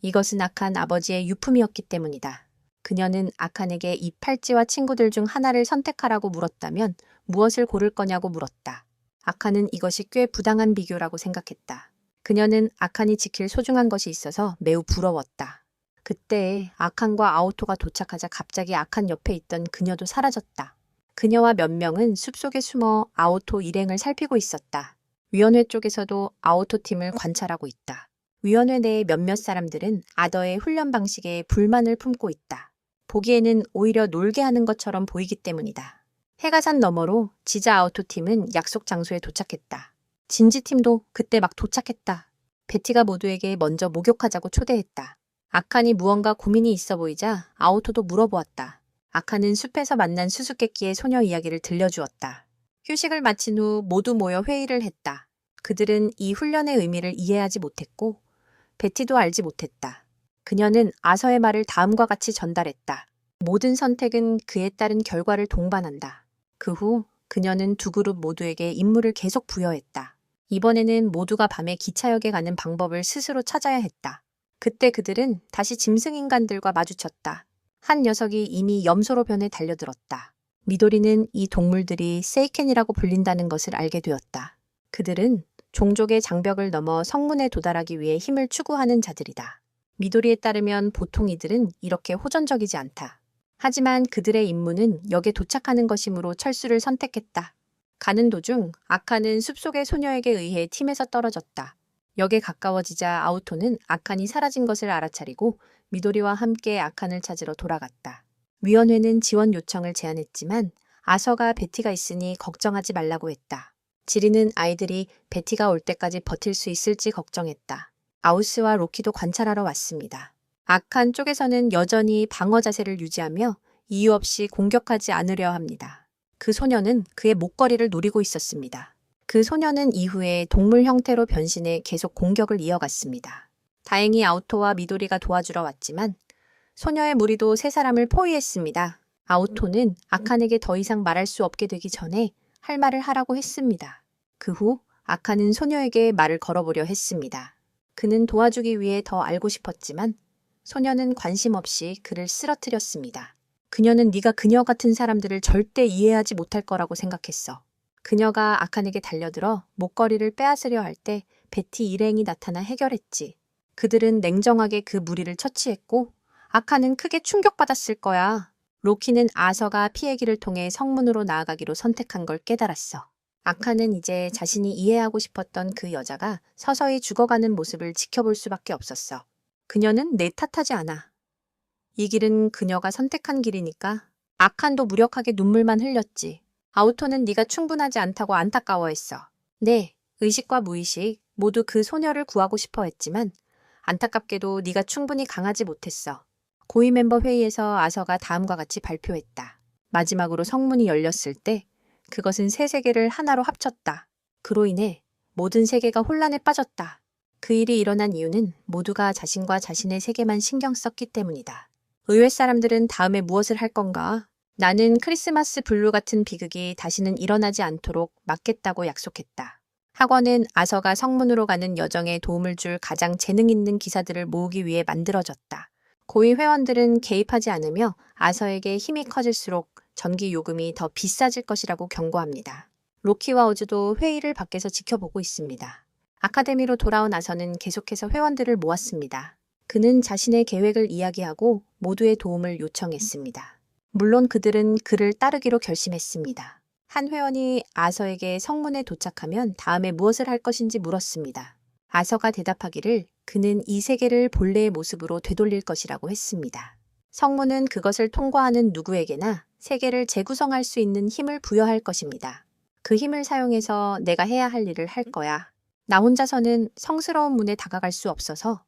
[SPEAKER 1] 이것은 아칸 아버지의 유품이었기 때문이다. 그녀는 아칸에게 이 팔찌와 친구들 중 하나를 선택하라고 물었다면 무엇을 고를 거냐고 물었다. 아칸은 이것이 꽤 부당한 비교라고 생각했다. 그녀는 아칸이 지킬 소중한 것이 있어서 매우 부러웠다. 그때 아칸과 아오토가 도착하자 갑자기 아칸 옆에 있던 그녀도 사라졌다. 그녀와 몇 명은 숲속에 숨어 아오토 일행을 살피고 있었다. 위원회 쪽에서도 아오토 팀을 관찰하고 있다. 위원회 내의 몇몇 사람들은 아더의 훈련 방식에 불만을 품고 있다. 보기에는 오히려 놀게 하는 것처럼 보이기 때문이다. 해가 산 너머로 지자 아오토 팀은 약속 장소에 도착했다. 진지 팀도 그때 막 도착했다. 베티가 모두에게 먼저 목욕하자고 초대했다. 아칸이 무언가 고민이 있어 보이자 아오토도 물어보았다. 아칸은 숲에서 만난 수수께끼의 소녀 이야기를 들려주었다. 휴식을 마친 후 모두 모여 회의를 했다. 그들은 이 훈련의 의미를 이해하지 못했고 베티도 알지 못했다. 그녀는 아서의 말을 다음과 같이 전달했다. 모든 선택은 그에 따른 결과를 동반한다. 그 후 그녀는 두 그룹 모두에게 임무를 계속 부여했다. 이번에는 모두가 밤에 기차역에 가는 방법을 스스로 찾아야 했다. 그때 그들은 다시 짐승인간들과 마주쳤다. 한 녀석이 이미 염소로 변해 달려들었다. 미도리는 이 동물들이 세이켄이라고 불린다는 것을 알게 되었다. 그들은 종족의 장벽을 넘어 성문에 도달하기 위해 힘을 추구하는 자들이다. 미도리에 따르면 보통 이들은 이렇게 호전적이지 않다. 하지만 그들의 임무는 역에 도착하는 것이므로 철수를 선택했다. 가는 도중 아칸은 숲속의 소녀에게 의해 팀에서 떨어졌다. 역에 가까워지자 아오토는 아칸이 사라진 것을 알아차리고 미도리와 함께 아칸을 찾으러 돌아갔다. 위원회는 지원 요청을 제안했지만 아서가 베티가 있으니 걱정하지 말라고 했다. 지리는 아이들이 베티가 올 때까지 버틸 수 있을지 걱정했다. 아우스와 로키도 관찰하러 왔습니다. 아칸 쪽에서는 여전히 방어 자세를 유지하며 이유 없이 공격하지 않으려 합니다. 그 소녀는 그의 목걸이를 노리고 있었습니다. 그 소녀는 이후에 동물 형태로 변신해 계속 공격을 이어갔습니다. 다행히 아오토와 미도리가 도와주러 왔지만 소녀의 무리도 세 사람을 포위했습니다. 아오토는 아칸에게 더 이상 말할 수 없게 되기 전에 할 말을 하라고 했습니다. 그 후 아칸은 소녀에게 말을 걸어보려 했습니다. 그는 도와주기 위해 더 알고 싶었지만 소녀는 관심 없이 그를 쓰러뜨렸습니다. 그녀는 네가 그녀 같은 사람들을 절대 이해하지 못할 거라고 생각했어. 그녀가 아칸에게 달려들어 목걸이를 빼앗으려 할 때 베티 일행이 나타나 해결했지. 그들은 냉정하게 그 무리를 처치했고 아칸은 크게 충격받았을 거야. 로키는 아서가 피해기를 통해 성문으로 나아가기로 선택한 걸 깨달았어. 아칸은 이제 자신이 이해하고 싶었던 그 여자가 서서히 죽어가는 모습을 지켜볼 수밖에 없었어. 그녀는 내 탓하지 않아. 이 길은 그녀가 선택한 길이니까. 아칸도 무력하게 눈물만 흘렸지. 아오토는 네가 충분하지 않다고 안타까워했어. 네, 의식과 무의식 모두 그 소녀를 구하고 싶어 했지만 안타깝게도 네가 충분히 강하지 못했어. 고위 멤버 회의에서 아서가 다음과 같이 발표했다. 마지막으로 성문이 열렸을 때 그것은 세 세계를 하나로 합쳤다. 그로 인해 모든 세계가 혼란에 빠졌다. 그 일이 일어난 이유는 모두가 자신과 자신의 세계만 신경 썼기 때문이다. 의회 사람들은 다음에 무엇을 할 건가? 나는 크리스마스 블루 같은 비극이 다시는 일어나지 않도록 막겠다고 약속했다. 학원은 아서가 성문으로 가는 여정에 도움을 줄 가장 재능 있는 기사들을 모으기 위해 만들어졌다. 고위 회원들은 개입하지 않으며 아서에게 힘이 커질수록 전기 요금이 더 비싸질 것이라고 경고합니다. 로키와 오즈도 회의를 밖에서 지켜보고 있습니다. 아카데미로 돌아온 아서는 계속해서 회원들을 모았습니다. 그는 자신의 계획을 이야기하고 모두의 도움을 요청했습니다. 물론 그들은 그를 따르기로 결심했습니다. 한 회원이 아서에게 성문에 도착하면 다음에 무엇을 할 것인지 물었습니다. 아서가 대답하기를 그는 이 세계를 본래의 모습으로 되돌릴 것이라고 했습니다. 성문은 그것을 통과하는 누구에게나 세계를 재구성할 수 있는 힘을 부여할 것입니다. 그 힘을 사용해서 내가 해야 할 일을 할 거야. 나 혼자서는 성스러운 문에 다가갈 수 없어서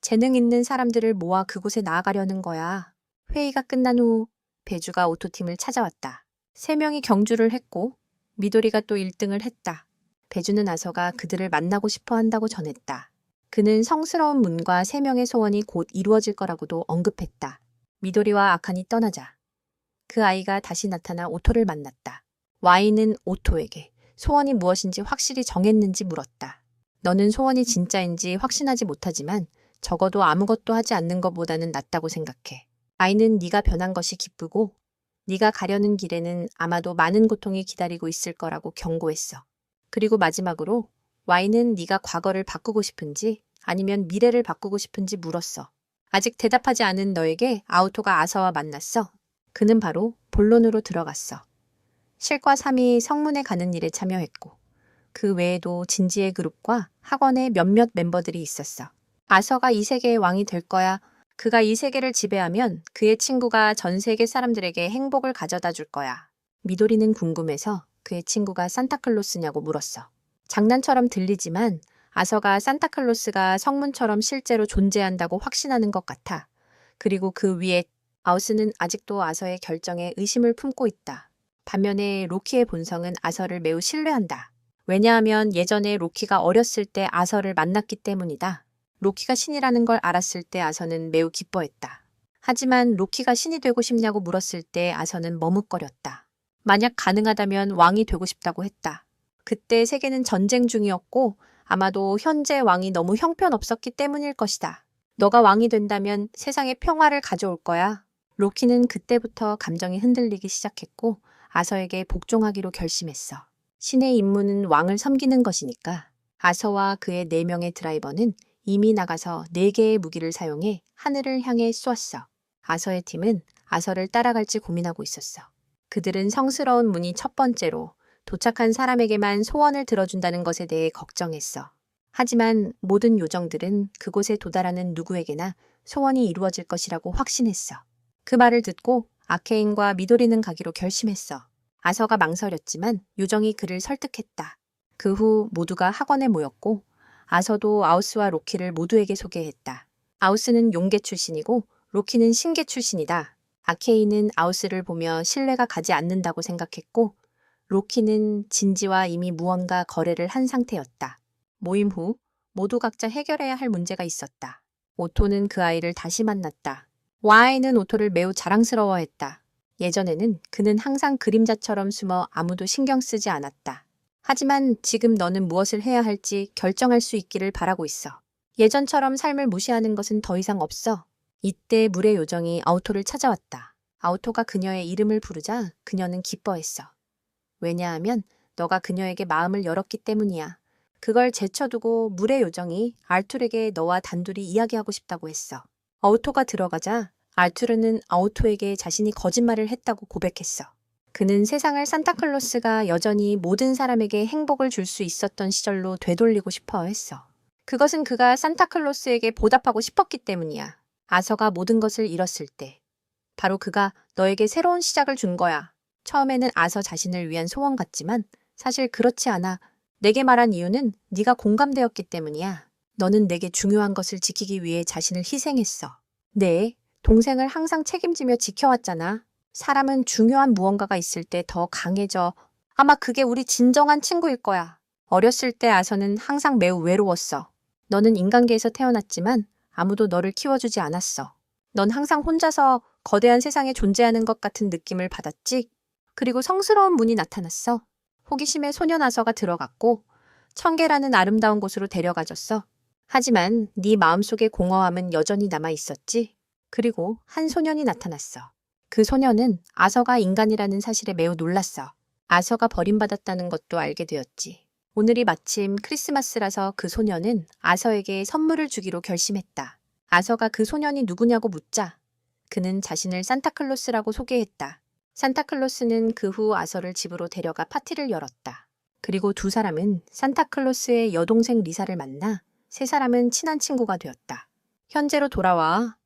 [SPEAKER 1] 재능 있는 사람들을 모아 그곳에 나아가려는 거야. 회의가 끝난 후 배주가 오토팀을 찾아왔다. 3명이 경주를 했고 미도리가 또 1등을 했다. 배주는 아서가 그들을 만나고 싶어 한다고 전했다. 그는 성스러운 문과 3명의 소원이 곧 이루어질 거라고도 언급했다. 미도리와 아칸이 떠나자 그 아이가 다시 나타나 오토를 만났다. 와인은 오토에게 소원이 무엇인지 확실히 정했는지 물었다. 너는 소원이 진짜인지 확신하지 못하지만 적어도 아무것도 하지 않는 것보다는 낫다고 생각해. 아이는 네가 변한 것이 기쁘고 네가 가려는 길에는 아마도 많은 고통이 기다리고 있을 거라고 경고했어. 그리고 마지막으로 Y는 네가 과거를 바꾸고 싶은지 아니면 미래를 바꾸고 싶은지 물었어. 아직 대답하지 않은 너에게 아우토가 아서와 만났어. 그는 바로 본론으로 들어갔어. 실과 3이 성문에 가는 일에 참여했고 그 외에도 진지의 그룹과 학원의 몇몇 멤버들이 있었어. 아서가 이 세계의 왕이 될 거야. 그가 이 세계를 지배하면 그의 친구가 전 세계 사람들에게 행복을 가져다 줄 거야. 미도리는 궁금해서 그의 친구가 산타클로스냐고 물었어. 장난처럼 들리지만 아서가 산타클로스가 성문처럼 실제로 존재한다고 확신하는 것 같아. 그리고 그 위에 아우스는 아직도 아서의 결정에 의심을 품고 있다. 반면에 로키의 본성은 아서를 매우 신뢰한다. 왜냐하면 예전에 로키가 어렸을 때 아서를 만났기 때문이다. 로키가 신이라는 걸 알았을 때 아서는 매우 기뻐했다. 하지만 로키가 신이 되고 싶냐고 물었을 때 아서는 머뭇거렸다. 만약 가능하다면 왕이 되고 싶다고 했다. 그때 세계는 전쟁 중이었고 아마도 현재 왕이 너무 형편없었기 때문일 것이다. 너가 왕이 된다면 세상에 평화를 가져올 거야. 로키는 그때부터 감정이 흔들리기 시작했고 아서에게 복종하기로 결심했어. 신의 임무는 왕을 섬기는 것이니까. 아서와 그의 4명의 드라이버는 이미 나가서 4개의 무기를 사용해 하늘을 향해 쏘았어. 아서의 팀은 아서를 따라갈지 고민하고 있었어. 그들은 성스러운 문이 첫 번째로 도착한 사람에게만 소원을 들어준다는 것에 대해 걱정했어. 하지만 모든 요정들은 그곳에 도달하는 누구에게나 소원이 이루어질 것이라고 확신했어. 그 말을 듣고 아케인과 미도리는 가기로 결심했어. 아서가 망설였지만 요정이 그를 설득했다. 그 후 모두가 학원에 모였고 아서도 아우스와 로키를 모두에게 소개했다. 아우스는 용계 출신이고 로키는 신계 출신이다. 아케인은 아우스를 보며 신뢰가 가지 않는다고 생각했고 로키는 진지와 이미 무언가 거래를 한 상태였다. 모임 후 모두 각자 해결해야 할 문제가 있었다. 오토는 그 아이를 다시 만났다. 와아이는 오토를 매우 자랑스러워했다. 예전에는 그는 항상 그림자처럼 숨어 아무도 신경 쓰지 않았다. 하지만 지금 너는 무엇을 해야 할지 결정할 수 있기를 바라고 있어. 예전처럼 삶을 무시하는 것은 더 이상 없어. 이때 물의 요정이 아우토를 찾아왔다. 아우토가 그녀의 이름을 부르자 그녀는 기뻐했어. 왜냐하면 너가 그녀에게 마음을 열었기 때문이야. 그걸 제쳐두고 물의 요정이 알툴에게 너와 단둘이 이야기하고 싶다고 했어. 아우토가 들어가자 알투르는 아우토에게 자신이 거짓말을 했다고 고백했어. 그는 세상을 산타클로스가 여전히 모든 사람에게 행복을 줄 수 있었던 시절로 되돌리고 싶어 했어. 그것은 그가 산타클로스에게 보답하고 싶었기 때문이야. 아서가 모든 것을 잃었을 때. 바로 그가 너에게 새로운 시작을 준 거야. 처음에는 아서 자신을 위한 소원 같지만 사실 그렇지 않아. 내게 말한 이유는 네가 공감되었기 때문이야. 너는 내게 중요한 것을 지키기 위해 자신을 희생했어. 네, 동생을 항상 책임지며 지켜왔잖아. 사람은 중요한 무언가가 있을 때 더 강해져. 아마 그게 우리 진정한 친구일 거야. 어렸을 때 아서는 항상 매우 외로웠어. 너는 인간계에서 태어났지만 아무도 너를 키워주지 않았어. 넌 항상 혼자서 거대한 세상에 존재하는 것 같은 느낌을 받았지? 그리고 성스러운 문이 나타났어. 호기심에 소년 아서가 들어갔고 청계라는 아름다운 곳으로 데려가줬어. 하지만 네 마음속의 공허함은 여전히 남아 있었지. 그리고 한 소년이 나타났어. 그 소년은 아서가 인간이라는 사실에 매우 놀랐어. 아서가 버림받았다는 것도 알게 되었지. 오늘이 마침 크리스마스라서 그 소년은 아서에게 선물을 주기로 결심했다. 아서가 그 소년이 누구냐고 묻자 그는 자신을 산타클로스라고 소개했다. 산타클로스는 그 후 아서를 집으로 데려가 파티를 열었다. 그리고 두 사람은 산타클로스의 여동생 리사를 만나 세 사람은 친한 친구가 되었다. 현재로 돌아와.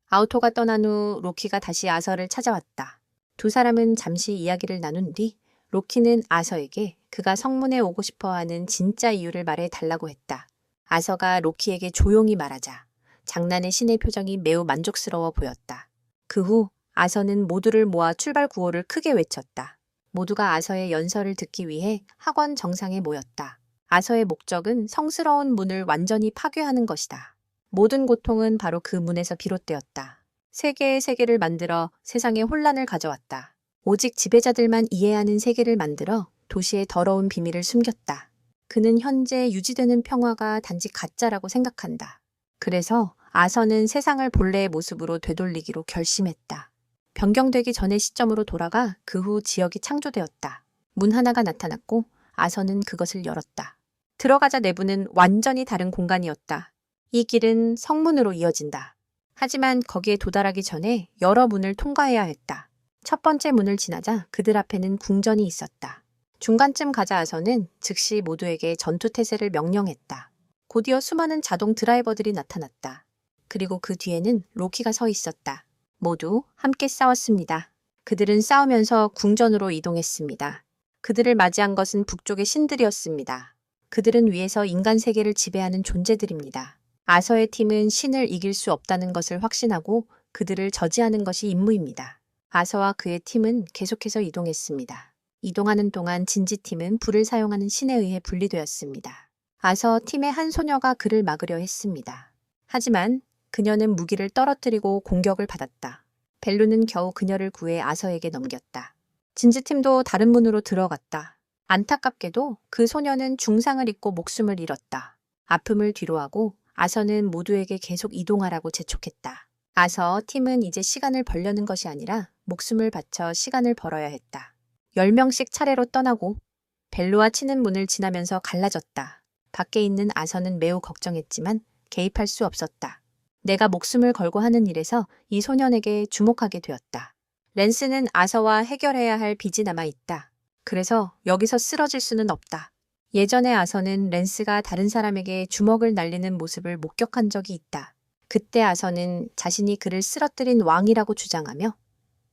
[SPEAKER 1] 아우토가 떠난 후 로키가 다시 아서를 찾아왔다. 두 사람은 잠시 이야기를 나눈 뒤 로키는 아서에게 그가 성문에 오고 싶어하는 진짜 이유를 말해 달라고 했다. 아서가 로키에게 조용히 말하자 장난의 신의 표정이 매우 만족스러워 보였다. 그 후 아서는 모두를 모아 출발 구호를 크게 외쳤다. 모두가 아서의 연설을 듣기 위해 학원 정상에 모였다. 아서의 목적은 성스러운 문을 완전히 파괴하는 것이다. 모든 고통은 바로 그 문에서 비롯되었다. 세 개의 세계를 만들어 세상에 혼란을 가져왔다. 오직 지배자들만 이해하는 세계를 만들어 도시의 더러운 비밀을 숨겼다. 그는 현재 유지되는 평화가 단지 가짜라고 생각한다. 그래서 아서는 세상을 본래의 모습으로 되돌리기로 결심했다. 변경되기 전의 시점으로 돌아가 그 후 지역이 창조되었다. 문 하나가 나타났고 아서는 그것을 열었다. 들어가자 내부는 완전히 다른 공간이었다. 이 길은 성문으로 이어진다. 하지만 거기에 도달하기 전에 여러 문을 통과해야 했다. 첫 번째 문을 지나자 그들 앞에는 궁전이 있었다. 중간쯤 가자 아서는 즉시 모두에게 전투 태세를 명령했다. 곧이어 수많은 자동 드라이버들이 나타났다. 그리고 그 뒤에는 로키가 서 있었다. 모두 함께 싸웠습니다. 그들은 싸우면서 궁전으로 이동했습니다. 그들을 맞이한 것은 북쪽의 신들이었습니다. 그들은 위에서 인간 세계를 지배하는 존재들입니다. 아서의 팀은 신을 이길 수 없다는 것을 확신하고 그들을 저지하는 것이 임무입니다. 아서와 그의 팀은 계속해서 이동했습니다. 이동하는 동안 진지팀은 불을 사용하는 신에 의해 분리되었습니다. 아서 팀의 한 소녀가 그를 막으려 했습니다. 하지만 그녀는 무기를 떨어뜨리고 공격을 받았다. 벨루는 겨우 그녀를 구해 아서에게 넘겼다. 진지팀도 다른 문으로 들어갔다. 안타깝게도 그 소녀는 중상을 입고 목숨을 잃었다. 아픔을 뒤로하고 아서는 모두에게 계속 이동하라고 재촉했다. 아서 팀은 이제 시간을 벌려는 것이 아니라 목숨을 바쳐 시간을 벌어야 했다. 10명씩 차례로 떠나고 벨루와 치는 문을 지나면서 갈라졌다. 밖에 있는 아서는 매우 걱정했지만 개입할 수 없었다. 내가 목숨을 걸고 하는 일에서 이 소년에게 주목하게 되었다. 랜스는 아서와 해결해야 할 빚이 남아있다. 그래서 여기서 쓰러질 수는 없다. 예전에 아서는 랜스가 다른 사람에게 주먹을 날리는 모습을 목격한 적이 있다. 그때 아서는 자신이 그를 쓰러뜨린 왕이라고 주장하며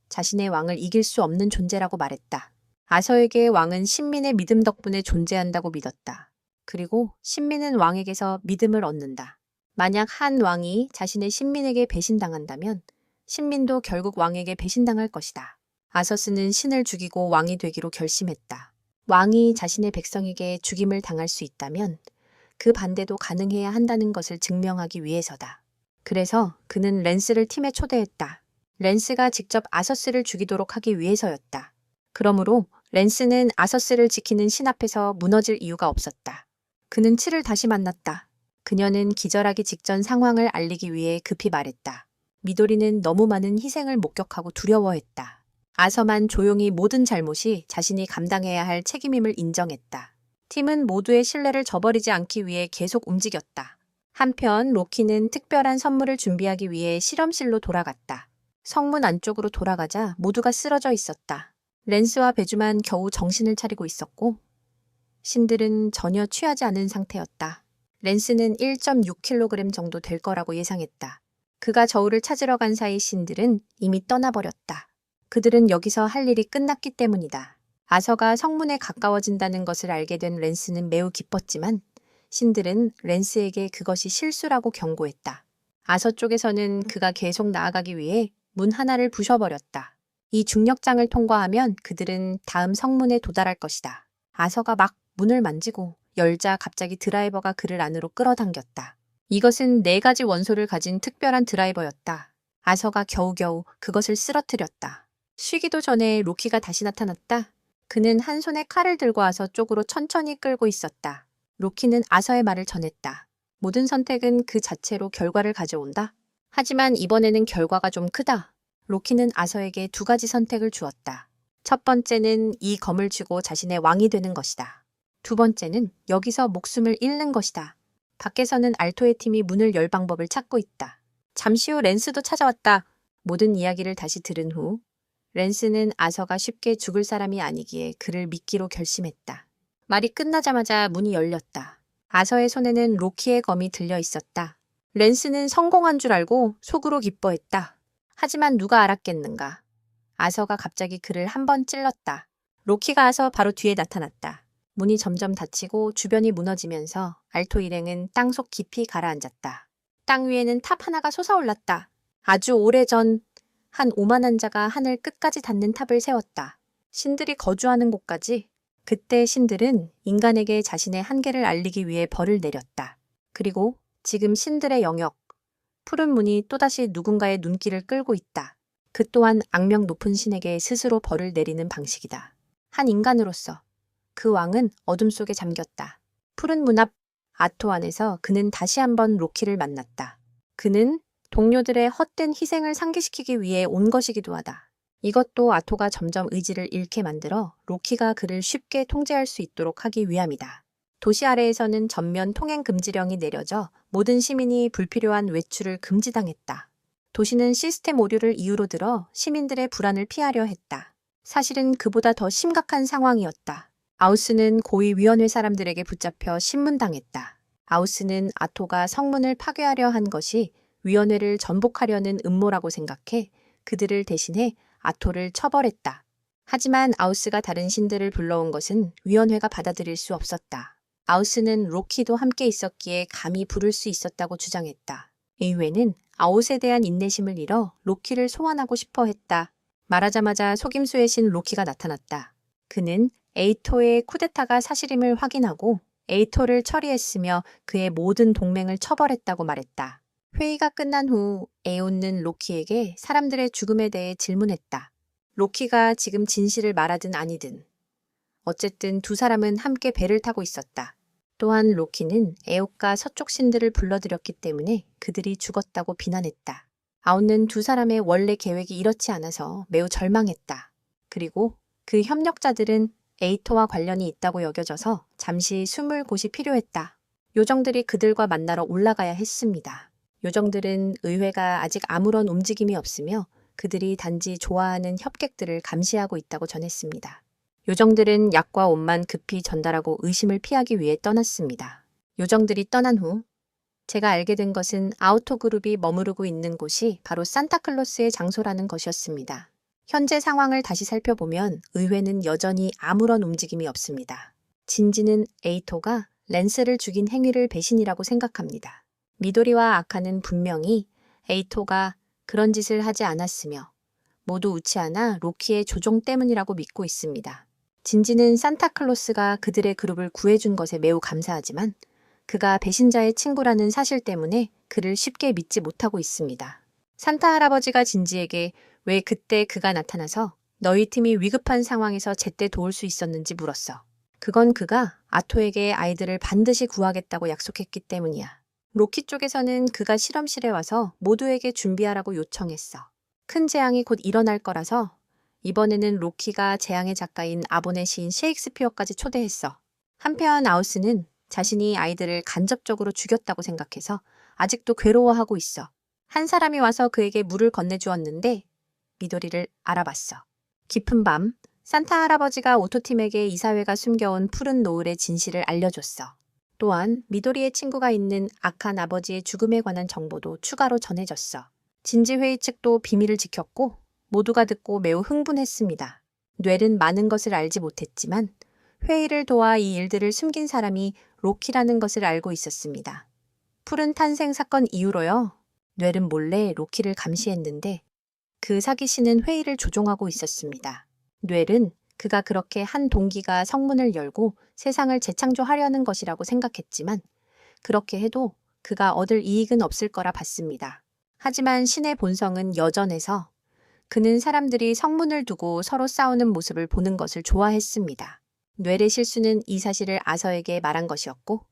[SPEAKER 1] 자신의 왕을 이길 수 없는 존재라고 말했다. 아서에게 왕은 신민의 믿음 덕분에 존재한다고 믿었다. 그리고 신민은 왕에게서 믿음을 얻는다. 만약 한 왕이 자신의 신민에게 배신당한다면 신민도 결국 왕에게 배신당할 것이다. 아서스는 신을 죽이고 왕이 되기로 결심했다. 왕이 자신의 백성에게 죽임을 당할 수 있다면 그 반대도 가능해야 한다는 것을 증명하기 위해서다. 그래서 그는 랜스를 팀에 초대했다. 랜스가 직접 아서스를 죽이도록 하기 위해서였다. 그러므로 랜스는 아서스를 지키는 신 앞에서 무너질 이유가 없었다. 그는 칠을 다시 만났다. 그녀는 기절하기 직전 상황을 알리기 위해 급히 말했다. 미도리는 너무 많은 희생을 목격하고 두려워했다. 아서만 조용히 모든 잘못이 자신이 감당해야 할 책임임을 인정했다. 팀은 모두의 신뢰를 저버리지 않기 위해 계속 움직였다. 한편 로키는 특별한 선물을 준비하기 위해 실험실로 돌아갔다. 성문 안쪽으로 돌아가자 모두가 쓰러져 있었다. 랜스와 베주만 겨우 정신을 차리고 있었고 신들은 전혀 취하지 않은 상태였다. 랜스는 1.6kg 정도 될 거라고 예상했다. 그가 저울을 찾으러 간 사이 신들은 이미 떠나버렸다. 그들은 여기서 할 일이 끝났기 때문이다. 아서가 성문에 가까워진다는 것을 알게 된 랜스는 매우 기뻤지만 신들은 랜스에게 그것이 실수라고 경고했다. 아서 쪽에서는 그가 계속 나아가기 위해 문 하나를 부셔버렸다. 이 중력장을 통과하면 그들은 다음 성문에 도달할 것이다. 아서가 막 문을 만지고 열자 갑자기 드라이버가 그를 안으로 끌어당겼다. 이것은 4가지 원소를 가진 특별한 드라이버였다. 아서가 겨우겨우 그것을 쓰러뜨렸다. 쉬기도 전에 로키가 다시 나타났다. 그는 한 손에 칼을 들고 와서 쪽으로 천천히 끌고 있었다. 로키는 아서의 말을 전했다. 모든 선택은 그 자체로 결과를 가져온다. 하지만 이번에는 결과가 좀 크다. 로키는 아서에게 2가지 선택을 주었다. 첫 번째는 이 검을 쥐고 자신의 왕이 되는 것이다. 두 번째는 여기서 목숨을 잃는 것이다. 밖에서는 알토의 팀이 문을 열 방법을 찾고 있다. 잠시 후 랜스도 찾아왔다. 모든 이야기를 다시 들은 후 랜스는 아서가 쉽게 죽을 사람이 아니기에 그를 믿기로 결심했다. 말이 끝나자마자 문이 열렸다. 아서의 손에는 로키의 검이 들려 있었다. 랜스는 성공한 줄 알고 속으로 기뻐했다. 하지만 누가 알았겠는가. 아서가 갑자기 그를 한 번 찔렀다. 로키가 아서 바로 뒤에 나타났다. 문이 점점 닫히고 주변이 무너지면서 알토 일행은 땅속 깊이 가라앉았다. 땅 위에는 탑 하나가 솟아올랐다. 아주 오래전 한 오만한 자가 하늘 끝까지 닿는 탑을 세웠다. 신들이 거주하는 곳까지. 그때 신들은 인간에게 자신의 한계를 알리기 위해 벌을 내렸다. 그리고 지금 신들의 영역, 푸른 문이 또다시 누군가의 눈길을 끌고 있다. 그 또한 악명 높은 신에게 스스로 벌을 내리는 방식이다. 한 인간으로서 그 왕은 어둠 속에 잠겼다. 푸른 문 앞 아토 안에서 그는 다시 한번 로키를 만났다. 그는 동료들의 헛된 희생을 상기시키기 위해 온 것이기도 하다. 이것도 아토가 점점 의지를 잃게 만들어 로키가 그를 쉽게 통제할 수 있도록 하기 위함이다. 도시 아래에서는 전면 통행 금지령이 내려져 모든 시민이 불필요한 외출을 금지당했다. 도시는 시스템 오류를 이유로 들어 시민들의 불안을 피하려 했다. 사실은 그보다 더 심각한 상황이었다. 아우스는 고위위원회 사람들에게 붙잡혀 신문당했다. 아우스는 아토가 성문을 파괴하려 한 것이 위원회를 전복하려는 음모라고 생각해 그들을 대신해 아토를 처벌했다. 하지만 아우스가 다른 신들을 불러온 것은 위원회가 받아들일 수 없었다. 아우스는 로키도 함께 있었기에 감히 부를 수 있었다고 주장했다. 의회는 아웃에 대한 인내심을 잃어 로키를 소환하고 싶어 했다. 말하자마자 속임수의 신 로키가 나타났다. 그는 에이토의 쿠데타가 사실임을 확인하고 에이토를 처리했으며 그의 모든 동맹을 처벌했다고 말했다. 회의가 끝난 후 에온는 로키에게 사람들의 죽음에 대해 질문했다. 로키가 지금 진실을 말하든 아니든. 어쨌든 두 사람은 함께 배를 타고 있었다. 또한 로키는 에옥과 서쪽 신들을 불러들였기 때문에 그들이 죽었다고 비난했다. 아웃는 두 사람의 원래 계획이 이렇지 않아서 매우 절망했다. 그리고 그 협력자들은 에이토와 관련이 있다고 여겨져서 잠시 숨을 곳이 필요했다. 요정들이 그들과 만나러 올라가야 했습니다. 요정들은 의회가 아직 아무런 움직임이 없으며 그들이 단지 좋아하는 협객들을 감시하고 있다고 전했습니다. 요정들은 약과 옷만 급히 전달하고 의심을 피하기 위해 떠났습니다. 요정들이 떠난 후 제가 알게 된 것은 아우토 그룹이 머무르고 있는 곳이 바로 산타클로스의 장소라는 것이었습니다. 현재 상황을 다시 살펴보면 의회는 여전히 아무런 움직임이 없습니다. 진지는 에이토가 랜스를 죽인 행위를 배신이라고 생각합니다. 미도리와 아카는 분명히 에이토가 그런 짓을 하지 않았으며 모두 우치하나 로키의 조종 때문이라고 믿고 있습니다. 진지는 산타클로스가 그들의 그룹을 구해준 것에 매우 감사하지만 그가 배신자의 친구라는 사실 때문에 그를 쉽게 믿지 못하고 있습니다. 산타 할아버지가 진지에게 왜 그때 그가 나타나서 너희 팀이 위급한 상황에서 제때 도울 수 있었는지 물었어. 그건 그가 아토에게 아이들을 반드시 구하겠다고 약속했기 때문이야. 로키 쪽에서는 그가 실험실에 와서 모두에게 준비하라고 요청했어. 큰 재앙이 곧 일어날 거라서 이번에는 로키가 재앙의 작가인 아본의 시인 셰익스피어까지 초대했어. 한편 아우스는 자신이 아이들을 간접적으로 죽였다고 생각해서 아직도 괴로워하고 있어. 한 사람이 와서 그에게 물을 건네주었는데 미도리를 알아봤어. 깊은 밤 산타 할아버지가 오토팀에게 이사회가 숨겨온 푸른 노을의 진실을 알려줬어. 또한 미도리의 친구가 있는 악한 아버지의 죽음에 관한 정보도 추가로 전해졌어. 진지회의 측도 비밀을 지켰고 모두가 듣고 매우 흥분했습니다. 뇌는 많은 것을 알지 못했지만 회의를 도와 이 일들을 숨긴 사람이 로키라는 것을 알고 있었습니다. 푸른 탄생 사건 이후로요. 뇌는 몰래 로키를 감시했는데 그 사기씨는 회의를 조종하고 있었습니다. 뇌는 그가 그렇게 한 동기가 성문을 열고 세상을 재창조하려는 것이라고 생각했지만 그렇게 해도 그가 얻을 이익은 없을 거라 봤습니다. 하지만 신의 본성은 여전해서 그는 사람들이 성문을 두고 서로 싸우는 모습을 보는 것을 좋아했습니다. 뇌의 실수는 이 사실을 아서에게 말한 것이었고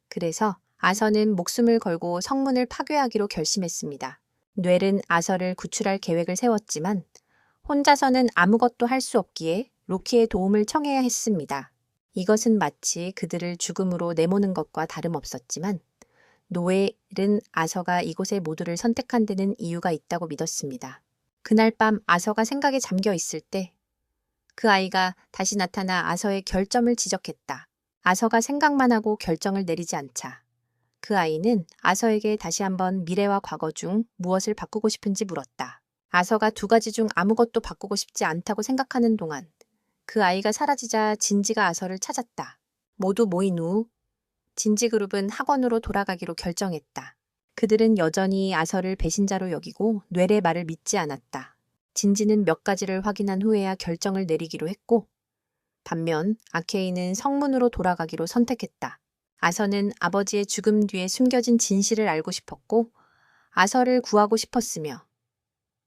[SPEAKER 1] 그래서 아서는 목숨을 걸고 성문을 파괴하기로 결심했습니다. 뇌는 아서를 구출할 계획을 세웠지만 혼자서는 아무것도 할 수 없기에 로키의 도움을 청해야 했습니다. 이것은 마치 그들을 죽음으로 내모는 것과 다름없었지만 노엘은 아서가 이곳의 모두를 선택한 데는 이유가 있다고 믿었습니다. 그날 밤 아서가 생각에 잠겨 있을 때 그 아이가 다시 나타나 아서의 결점을 지적했다. 아서가 생각만 하고 결정을 내리지 않자 그 아이는 아서에게 다시 한번 미래와 과거 중 무엇을 바꾸고 싶은지 물었다. 아서가 두 가지 중 아무것도 바꾸고 싶지 않다고 생각하는 동안 그 아이가 사라지자 진지가 아서를 찾았다. 모두 모인 후 진지 그룹은 학원으로 돌아가기로 결정했다. 그들은 여전히 아서를 배신자로 여기고 뇌의 말을 믿지 않았다. 진지는 몇 가지를 확인한 후에야 결정을 내리기로 했고 반면 아케이는 성문으로 돌아가기로 선택했다. 아서는 아버지의 죽음 뒤에 숨겨진 진실을 알고 싶었고 아서를 구하고 싶었으며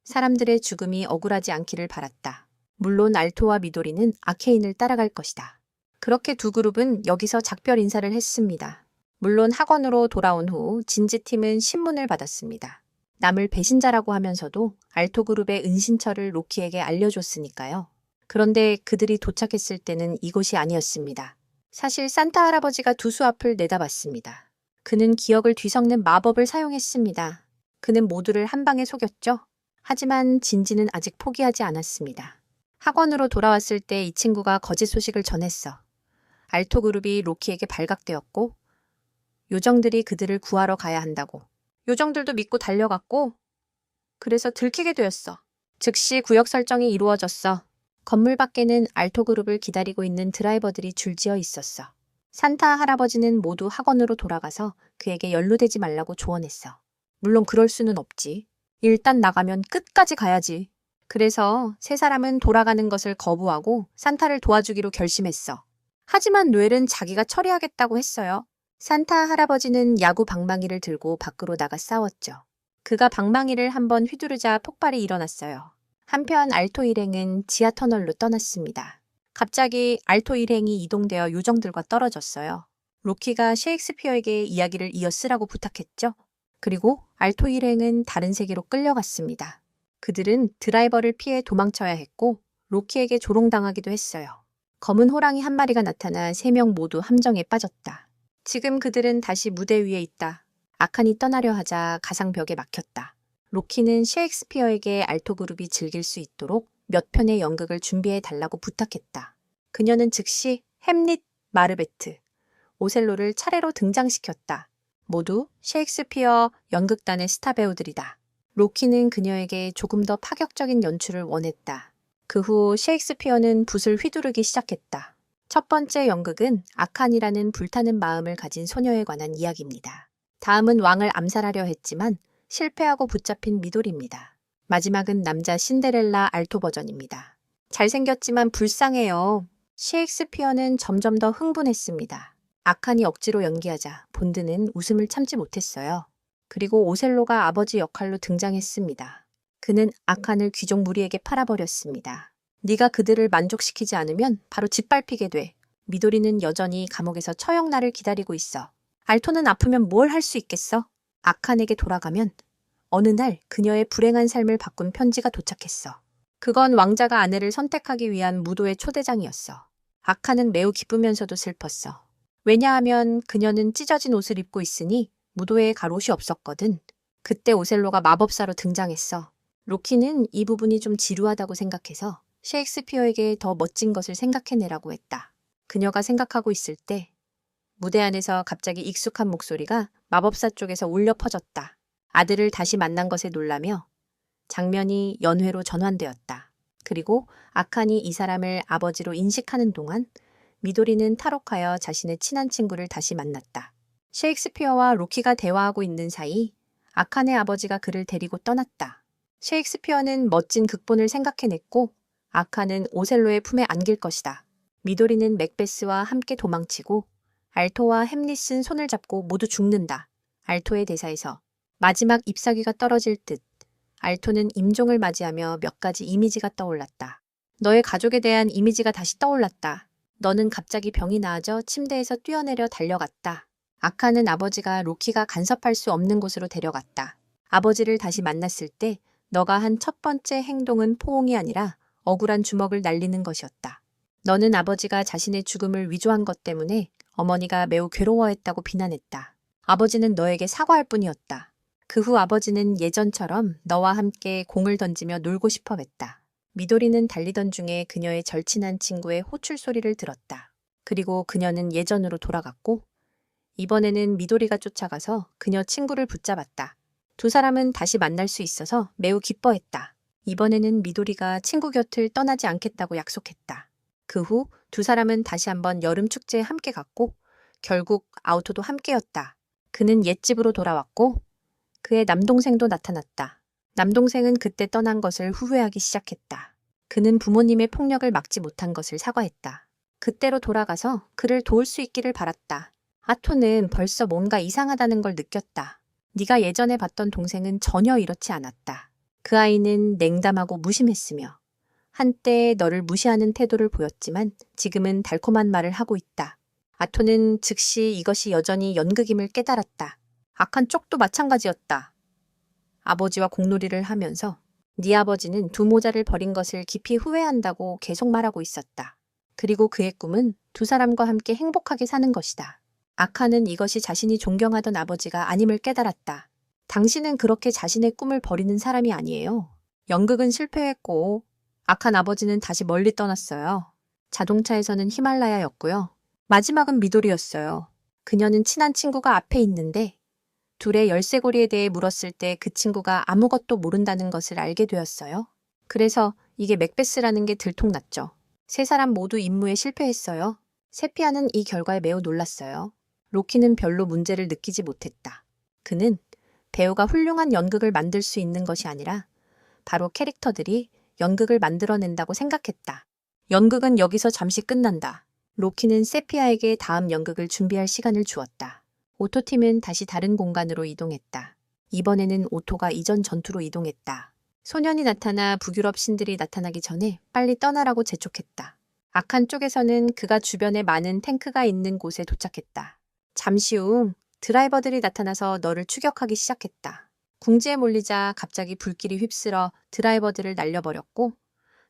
[SPEAKER 1] 사람들의 죽음이 억울하지 않기를 바랐다. 물론 알토와 미도리는 아케인을 따라갈 것이다. 그렇게 두 그룹은 여기서 작별 인사를 했습니다. 물론 학원으로 돌아온 후 진지팀은 신문을 받았습니다. 남을 배신자라고 하면서도 알토 그룹의 은신처를 로키에게 알려줬으니까요. 그런데 그들이 도착했을 때는 이곳이 아니었습니다. 사실 산타 할아버지가 두수 앞을 내다봤습니다. 그는 기억을 뒤섞는 마법을 사용했습니다. 그는 모두를 한 방에 속였죠. 하지만 진지는 아직 포기하지 않았습니다. 학원으로 돌아왔을 때 이 친구가 거짓 소식을 전했어. 알토 그룹이 로키에게 발각되었고 요정들이 그들을 구하러 가야 한다고. 요정들도 믿고 달려갔고 그래서 들키게 되었어. 즉시 구역 설정이 이루어졌어. 건물 밖에는 알토 그룹을 기다리고 있는 드라이버들이 줄지어 있었어. 산타 할아버지는 모두 학원으로 돌아가서 그에게 연루되지 말라고 조언했어. 물론 그럴 수는 없지. 일단 나가면 끝까지 가야지. 그래서 세 사람은 돌아가는 것을 거부하고 산타를 도와주기로 결심했어. 하지만 노엘은 자기가 처리하겠다고 했어요. 산타 할아버지는 야구 방망이를 들고 밖으로 나가 싸웠죠. 그가 방망이를 한번 휘두르자 폭발이 일어났어요. 한편 알토 일행은 지하 터널로 떠났습니다. 갑자기 알토 일행이 이동되어 요정들과 떨어졌어요. 로키가 셰익스피어에게 이야기를 이어 쓰라고 부탁했죠. 그리고 알토 일행은 다른 세계로 끌려갔습니다. 그들은 드라이버를 피해 도망쳐야 했고 로키에게 조롱당하기도 했어요. 검은 호랑이 한 마리가 나타나 3명 모두 함정에 빠졌다. 지금 그들은 다시 무대 위에 있다. 아칸이 떠나려 하자 가상벽에 막혔다. 로키는 셰익스피어에게 알토 그룹이 즐길 수 있도록 몇 편의 연극을 준비해 달라고 부탁했다. 그녀는 즉시 햄릿, 마르베트, 오셀로를 차례로 등장시켰다. 모두 셰익스피어 연극단의 스타 배우들이다. 로키는 그녀에게 조금 더 파격적인 연출을 원했다. 그 후 셰익스피어는 붓을 휘두르기 시작했다. 첫 번째 연극은 아칸이라는 불타는 마음을 가진 소녀에 관한 이야기입니다. 다음은 왕을 암살하려 했지만 실패하고 붙잡힌 미돌입니다. 마지막은 남자 신데렐라 알토 버전입니다. 잘생겼지만 불쌍해요. 셰익스피어는 점점 더 흥분했습니다. 아칸이 억지로 연기하자 본드는 웃음을 참지 못했어요. 그리고 오셀로가 아버지 역할로 등장했습니다. 그는 아칸을 귀족 무리에게 팔아버렸습니다. 네가 그들을 만족시키지 않으면 바로 짓밟히게 돼. 미도리는 여전히 감옥에서 처형날을 기다리고 있어. 알토는 아프면 뭘 할 수 있겠어? 아칸에게 돌아가면 어느 날 그녀의 불행한 삶을 바꾼 편지가 도착했어. 그건 왕자가 아내를 선택하기 위한 무도의 초대장이었어. 아칸은 매우 기쁘면서도 슬펐어. 왜냐하면 그녀는 찢어진 옷을 입고 있으니 무도에 갈 옷이 없었거든. 그때 오셀로가 마법사로 등장했어. 로키는 이 부분이 좀 지루하다고 생각해서 셰익스피어에게 더 멋진 것을 생각해내라고 했다. 그녀가 생각하고 있을 때 무대 안에서 갑자기 익숙한 목소리가 마법사 쪽에서 울려 퍼졌다. 아들을 다시 만난 것에 놀라며 장면이 연회로 전환되었다. 그리고 아칸이 이 사람을 아버지로 인식하는 동안 미도리는 탈옥하여 자신의 친한 친구를 다시 만났다. 셰익스피어와 로키가 대화하고 있는 사이 아칸의 아버지가 그를 데리고 떠났다. 셰익스피어는 멋진 극본을 생각해냈고 아칸은 오셀로의 품에 안길 것이다. 미도리는 맥베스와 함께 도망치고 알토와 햄릿은 손을 잡고 모두 죽는다. 알토의 대사에서 마지막 잎사귀가 떨어질 듯 알토는 임종을 맞이하며 몇 가지 이미지가 떠올랐다. 너의 가족에 대한 이미지가 다시 떠올랐다. 너는 갑자기 병이 나아져 침대에서 뛰어내려 달려갔다. 아칸은 아버지가 로키가 간섭할 수 없는 곳으로 데려갔다. 아버지를 다시 만났을 때 너가 한 첫 번째 행동은 포옹이 아니라 억울한 주먹을 날리는 것이었다. 너는 아버지가 자신의 죽음을 위조한 것 때문에 어머니가 매우 괴로워했다고 비난했다. 아버지는 너에게 사과할 뿐이었다. 그 후 아버지는 예전처럼 너와 함께 공을 던지며 놀고 싶어 했다. 미도리는 달리던 중에 그녀의 절친한 친구의 호출 소리를 들었다. 그리고 그녀는 예전으로 돌아갔고 이번에는 미도리가 쫓아가서 그녀 친구를 붙잡았다. 두 사람은 다시 만날 수 있어서 매우 기뻐했다. 이번에는 미도리가 친구 곁을 떠나지 않겠다고 약속했다. 그 후 두 사람은 다시 한번 여름 축제에 함께 갔고 결국 아우토도 함께였다. 그는 옛집으로 돌아왔고 그의 남동생도 나타났다. 남동생은 그때 떠난 것을 후회하기 시작했다. 그는 부모님의 폭력을 막지 못한 것을 사과했다. 그때로 돌아가서 그를 도울 수 있기를 바랐다. 아토는 벌써 뭔가 이상하다는 걸 느꼈다. 네가 예전에 봤던 동생은 전혀 이렇지 않았다. 그 아이는 냉담하고 무심했으며 한때 너를 무시하는 태도를 보였지만 지금은 달콤한 말을 하고 있다. 아토는 즉시 이것이 여전히 연극임을 깨달았다. 악한 쪽도 마찬가지였다. 아버지와 공놀이를 하면서 네 아버지는 두 모자를 버린 것을 깊이 후회한다고 계속 말하고 있었다. 그리고 그의 꿈은 두 사람과 함께 행복하게 사는 것이다. 아카는 이것이 자신이 존경하던 아버지가 아님을 깨달았다. 당신은 그렇게 자신의 꿈을 버리는 사람이 아니에요. 연극은 실패했고 악한 아버지는 다시 멀리 떠났어요. 자동차에서는 히말라야였고요. 마지막은 미도리였어요. 그녀는 친한 친구가 앞에 있는데 둘의 열쇠고리에 대해 물었을 때 그 친구가 아무것도 모른다는 것을 알게 되었어요. 그래서 이게 맥베스라는 게 들통났죠. 세 사람 모두 임무에 실패했어요. 세피아는 이 결과에 매우 놀랐어요. 로키는 별로 문제를 느끼지 못했다. 그는 배우가 훌륭한 연극을 만들 수 있는 것이 아니라 바로 캐릭터들이 연극을 만들어낸다고 생각했다. 연극은 여기서 잠시 끝난다. 로키는 세피아에게 다음 연극을 준비할 시간을 주었다. 오토팀은 다시 다른 공간으로 이동했다. 이번에는 오토가 이전 전투로 이동했다. 소년이 나타나 북유럽 신들이 나타나기 전에 빨리 떠나라고 재촉했다. 악한 쪽에서는 그가 주변에 많은 탱크가 있는 곳에 도착했다. 잠시 후 드라이버들이 나타나서 너를 추격하기 시작했다. 궁지에 몰리자 갑자기 불길이 휩쓸어 드라이버들을 날려버렸고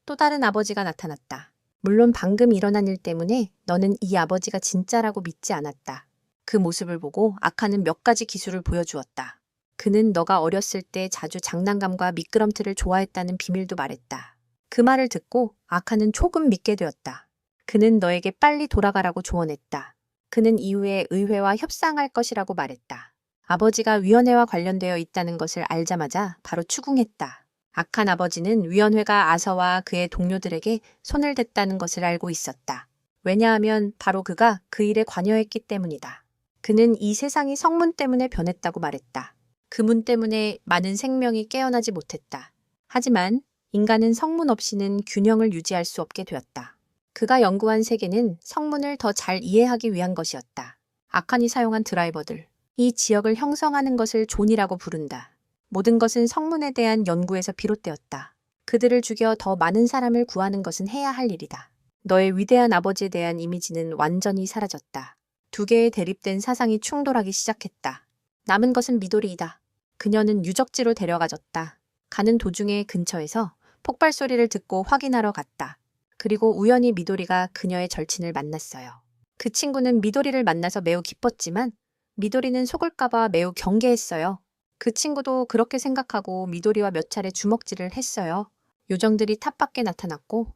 [SPEAKER 1] 또 다른 아버지가 나타났다. 물론 방금 일어난 일 때문에 너는 이 아버지가 진짜라고 믿지 않았다. 그 모습을 보고 아카는 몇 가지 기술을 보여주었다. 그는 너가 어렸을 때 자주 장난감과 미끄럼틀을 좋아했다는 비밀도 말했다. 그 말을 듣고 아카는 조금 믿게 되었다. 그는 너에게 빨리 돌아가라고 조언했다. 그는 이후에 의회와 협상할 것이라고 말했다. 아버지가 위원회와 관련되어 있다는 것을 알자마자 바로 추궁했다. 악한 아버지는 위원회가 아서와 그의 동료들에게 손을 댔다는 것을 알고 있었다. 왜냐하면 바로 그가 그 일에 관여했기 때문이다. 그는 이 세상이 성문 때문에 변했다고 말했다. 그 문 때문에 많은 생명이 깨어나지 못했다. 하지만 인간은 성문 없이는 균형을 유지할 수 없게 되었다. 그가 연구한 세계는 성문을 더 잘 이해하기 위한 것이었다. 아칸이 사용한 드라이버들, 이 지역을 형성하는 것을 존이라고 부른다. 모든 것은 성문에 대한 연구에서 비롯되었다. 그들을 죽여 더 많은 사람을 구하는 것은 해야 할 일이다. 너의 위대한 아버지에 대한 이미지는 완전히 사라졌다. 두 개의 대립된 사상이 충돌하기 시작했다. 남은 것은 미도리이다. 그녀는 유적지로 데려가졌다. 가는 도중에 근처에서 폭발 소리를 듣고 확인하러 갔다. 그리고 우연히 미도리가 그녀의 절친을 만났어요. 그 친구는 미도리를 만나서 매우 기뻤지만 미도리는 속을까봐 매우 경계했어요. 그 친구도 그렇게 생각하고 미도리와 몇 차례 주먹질을 했어요. 요정들이 탑 밖에 나타났고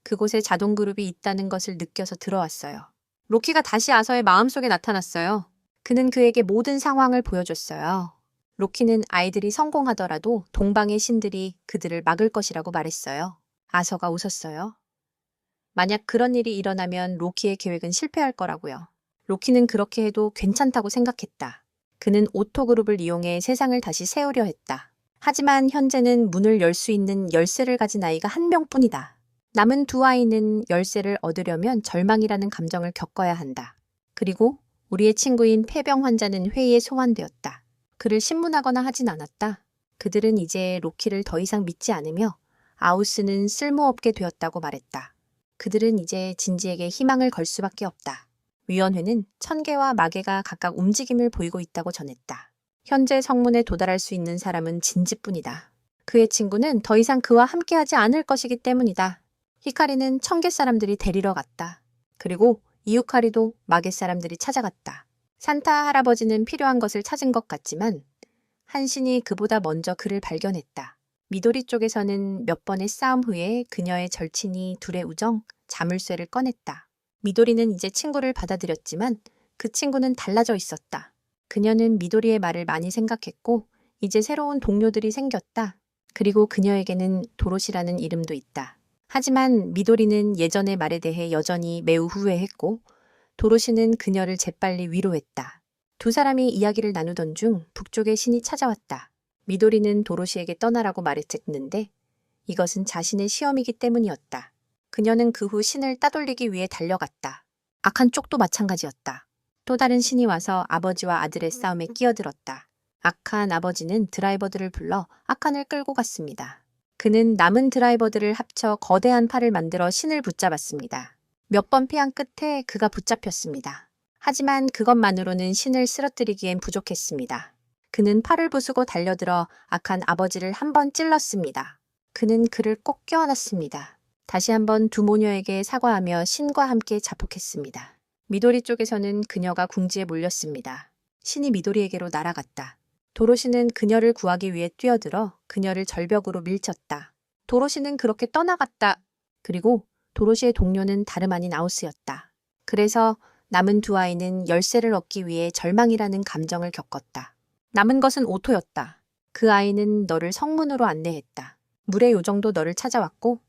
[SPEAKER 1] 그곳에 자동 그룹이 있다는 것을 느껴서 들어왔어요. 로키가 다시 아서의 마음속에 나타났어요. 그는 그에게 모든 상황을 보여줬어요. 로키는 아이들이 성공하더라도 동방의 신들이 그들을 막을 것이라고 말했어요. 아서가 웃었어요. 만약 그런 일이 일어나면 로키의 계획은 실패할 거라고요. 로키는 그렇게 해도 괜찮다고 생각했다. 그는 오토그룹을 이용해 세상을 다시 세우려 했다. 하지만 현재는 문을 열 수 있는 열쇠를 가진 아이가 한 명뿐이다. 남은 두 아이는 열쇠를 얻으려면 절망이라는 감정을 겪어야 한다. 그리고 우리의 친구인 폐병 환자는 회의에 소환되었다. 그를 신문하거나 하진 않았다. 그들은 이제 로키를 더 이상 믿지 않으며 아우스는 쓸모없게 되었다고 말했다. 그들은 이제 진지에게 희망을 걸 수밖에 없다. 위원회는 천계와 마계가 각각 움직임을 보이고 있다고 전했다. 현재 성문에 도달할 수 있는 사람은 진지뿐이다. 그의 친구는 더 이상 그와 함께하지 않을 것이기 때문이다. 히카리는 천계 사람들이 데리러 갔다. 그리고 이유카리도 마계 사람들이 찾아갔다. 산타 할아버지는 필요한 것을 찾은 것 같지만 한 신이 그보다 먼저 그를 발견했다. 미도리 쪽에서는 몇 번의 싸움 후에 그녀의 절친이 둘의 우정, 자물쇠를 꺼냈다. 미도리는 이제 친구를 받아들였지만 그 친구는 달라져 있었다. 그녀는 미도리의 말을 많이 생각했고 이제 새로운 동료들이 생겼다. 그리고 그녀에게는 도로시라는 이름도 있다. 하지만 미도리는 예전의 말에 대해 여전히 매우 후회했고 도로시는 그녀를 재빨리 위로했다. 두 사람이 이야기를 나누던 중 북쪽의 신이 찾아왔다. 미도리는 도로시에게 떠나라고 말했는데 이것은 자신의 시험이기 때문이었다. 그녀는 그 후 신을 따돌리기 위해 달려갔다. 악한 쪽도 마찬가지였다. 또 다른 신이 와서 아버지와 아들의 싸움에 끼어들었다. 악한 아버지는 드라이버들을 불러 악한을 끌고 갔습니다. 그는 남은 드라이버들을 합쳐 거대한 팔을 만들어 신을 붙잡았습니다. 몇 번 피한 끝에 그가 붙잡혔습니다. 하지만 그것만으로는 신을 쓰러뜨리기엔 부족했습니다. 그는 팔을 부수고 달려들어 악한 아버지를 한 번 찔렀습니다. 그는 그를 꼭 껴안았습니다. 다시 한번 두 모녀에게 사과하며 신과 함께 자폭했습니다. 미도리 쪽에서는 그녀가 궁지에 몰렸습니다. 신이 미도리에게로 날아갔다. 도로시는 그녀를 구하기 위해 뛰어들어 그녀를 절벽으로 밀쳤다. 도로시는 그렇게 떠나갔다. 그리고 도로시의 동료는 다름 아닌 아우스였다. 그래서 남은 두 아이는 열쇠를 얻기 위해 절망이라는 감정을 겪었다. 남은 것은 오토였다. 그 아이는 너를 성문으로 안내했다. 물의 요정도 너를 찾아왔고,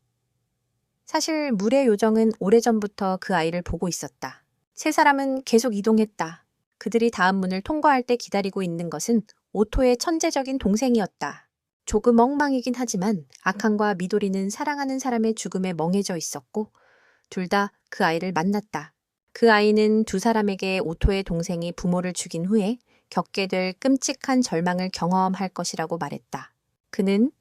[SPEAKER 1] 사실 물의 요정은 오래전부터 그 아이를 보고 있었다. 세 사람은 계속 이동했다. 그들이 다음 문을 통과할 때 기다리고 있는 것은 오토의 천재적인 동생이었다. 조금 엉망이긴 하지만 아칸과 미도리는 사랑하는 사람의 죽음에 멍해져 있었고 둘 다 그 아이를 만났다. 그 아이는 두 사람에게 오토의 동생이 부모를 죽인 후에 겪게 될 끔찍한 절망을 경험할 것이라고 말했다. 그는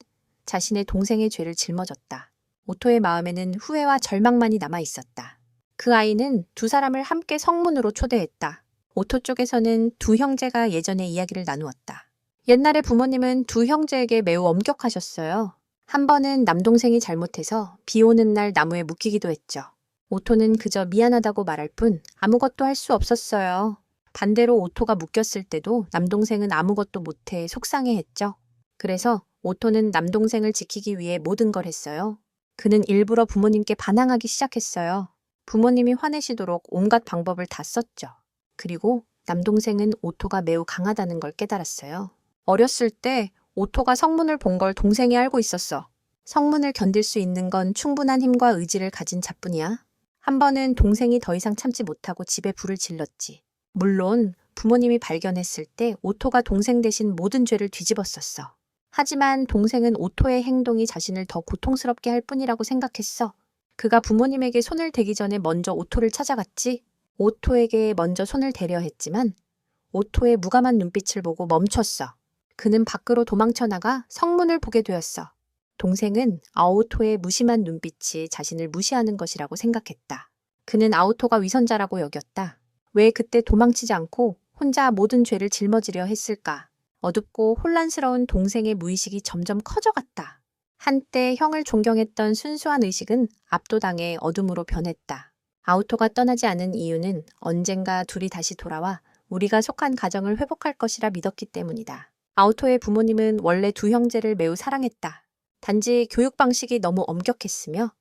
[SPEAKER 1] 자신의 동생의 죄를 짊어졌다. 오토의 마음에는 후회와 절망만이 남아 있었다. 그 아이는 두 사람을 함께 성문으로 초대했다. 오토 쪽에서는 두 형제가 예전의 이야기를 나누었다. 옛날에 부모님은 두 형제에게 매우 엄격하셨어요. 한 번은 남동생이 잘못해서 비 오는 날 나무에 묶이기도 했죠. 오토는 그저 미안하다고 말할 뿐 아무것도 할 수 없었어요. 반대로 오토가 묶였을 때도 남동생은 아무것도 못해 속상해했죠. 그래서 오토는 남동생을 지키기 위해 모든 걸 했어요. 그는 일부러 부모님께 반항하기 시작했어요. 부모님이 화내시도록 온갖 방법을 다 썼죠. 그리고 남동생은 오토가 매우 강하다는 걸 깨달았어요. 어렸을 때 오토가 성문을 본 걸 동생이 알고 있었어. 성문을 견딜 수 있는 건 충분한 힘과 의지를 가진 자뿐이야. 한 번은 동생이 더 이상 참지 못하고 집에 불을 질렀지. 물론 부모님이 발견했을 때 오토가 동생 대신 모든 죄를 뒤집었었어. 하지만 동생은 오토의 행동이 자신을 더 고통스럽게 할 뿐이라고 생각했어. 그가 부모님에게 손을 대기 전에 먼저 오토를 찾아갔지. 오토에게 먼저 손을 대려 했지만 오토의 무감한 눈빛을 보고 멈췄어. 그는 밖으로 도망쳐 나가 성문을 보게 되었어. 동생은 아오토의 무심한 눈빛이 자신을 무시하는 것이라고 생각했다. 그는 아오토가 위선자라고 여겼다. 왜 그때 도망치지 않고 혼자 모든 죄를 짊어지려 했을까? 어둡고 혼란스러운 동생의 무의식이 점점 커져갔다. 한때 형을 존경했던 순수한 의식은 압도당해 어둠으로 변했다. 아오토가 떠나지 않은 이유는 언젠가 둘이 다시 돌아와 우리가 속한 가정을 회복할 것이라 믿었기 때문이다. 아오토의 부모님은 원래 두 형제를 매우 사랑했다. 단지 교육 방식이 너무 엄격했으며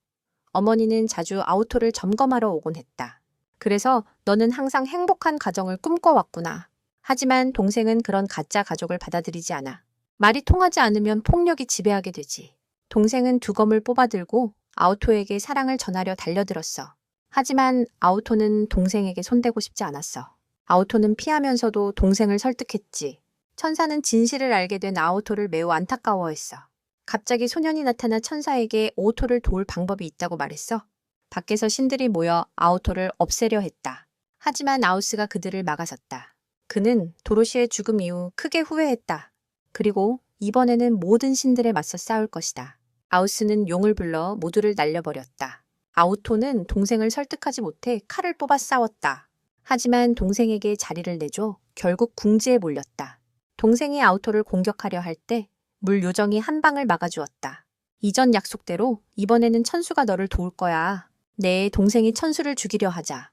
[SPEAKER 1] 어머니는 자주 아오토를 점검하러 오곤 했다. 그래서 너는 항상 행복한 가정을 꿈꿔왔구나. 하지만 동생은 그런 가짜 가족을 받아들이지 않아. 말이 통하지 않으면 폭력이 지배하게 되지. 동생은 두 검을 뽑아들고 아오토에게 사랑을 전하려 달려들었어. 하지만 아오토는 동생에게 손대고 싶지 않았어. 아오토는 피하면서도 동생을 설득했지. 천사는 진실을 알게 된 아오토를 매우 안타까워했어. 갑자기 소년이 나타나 천사에게 아오토를 도울 방법이 있다고 말했어. 밖에서 신들이 모여 아오토를 없애려 했다. 하지만 아우스가 그들을 막아섰다. 그는 도로시의 죽음 이후 크게 후회했다. 그리고 이번에는 모든 신들에 맞서 싸울 것이다. 아우스는 용을 불러 모두를 날려버렸다. 아오토는 동생을 설득하지 못해 칼을 뽑아 싸웠다. 하지만 동생에게 자리를 내줘 결국 궁지에 몰렸다. 동생이 아오토를 공격하려 할 때 물 요정이 한 방을 막아주었다. 이전 약속대로 이번에는 천수가 너를 도울 거야. 내 동생이 천수를 죽이려 하자.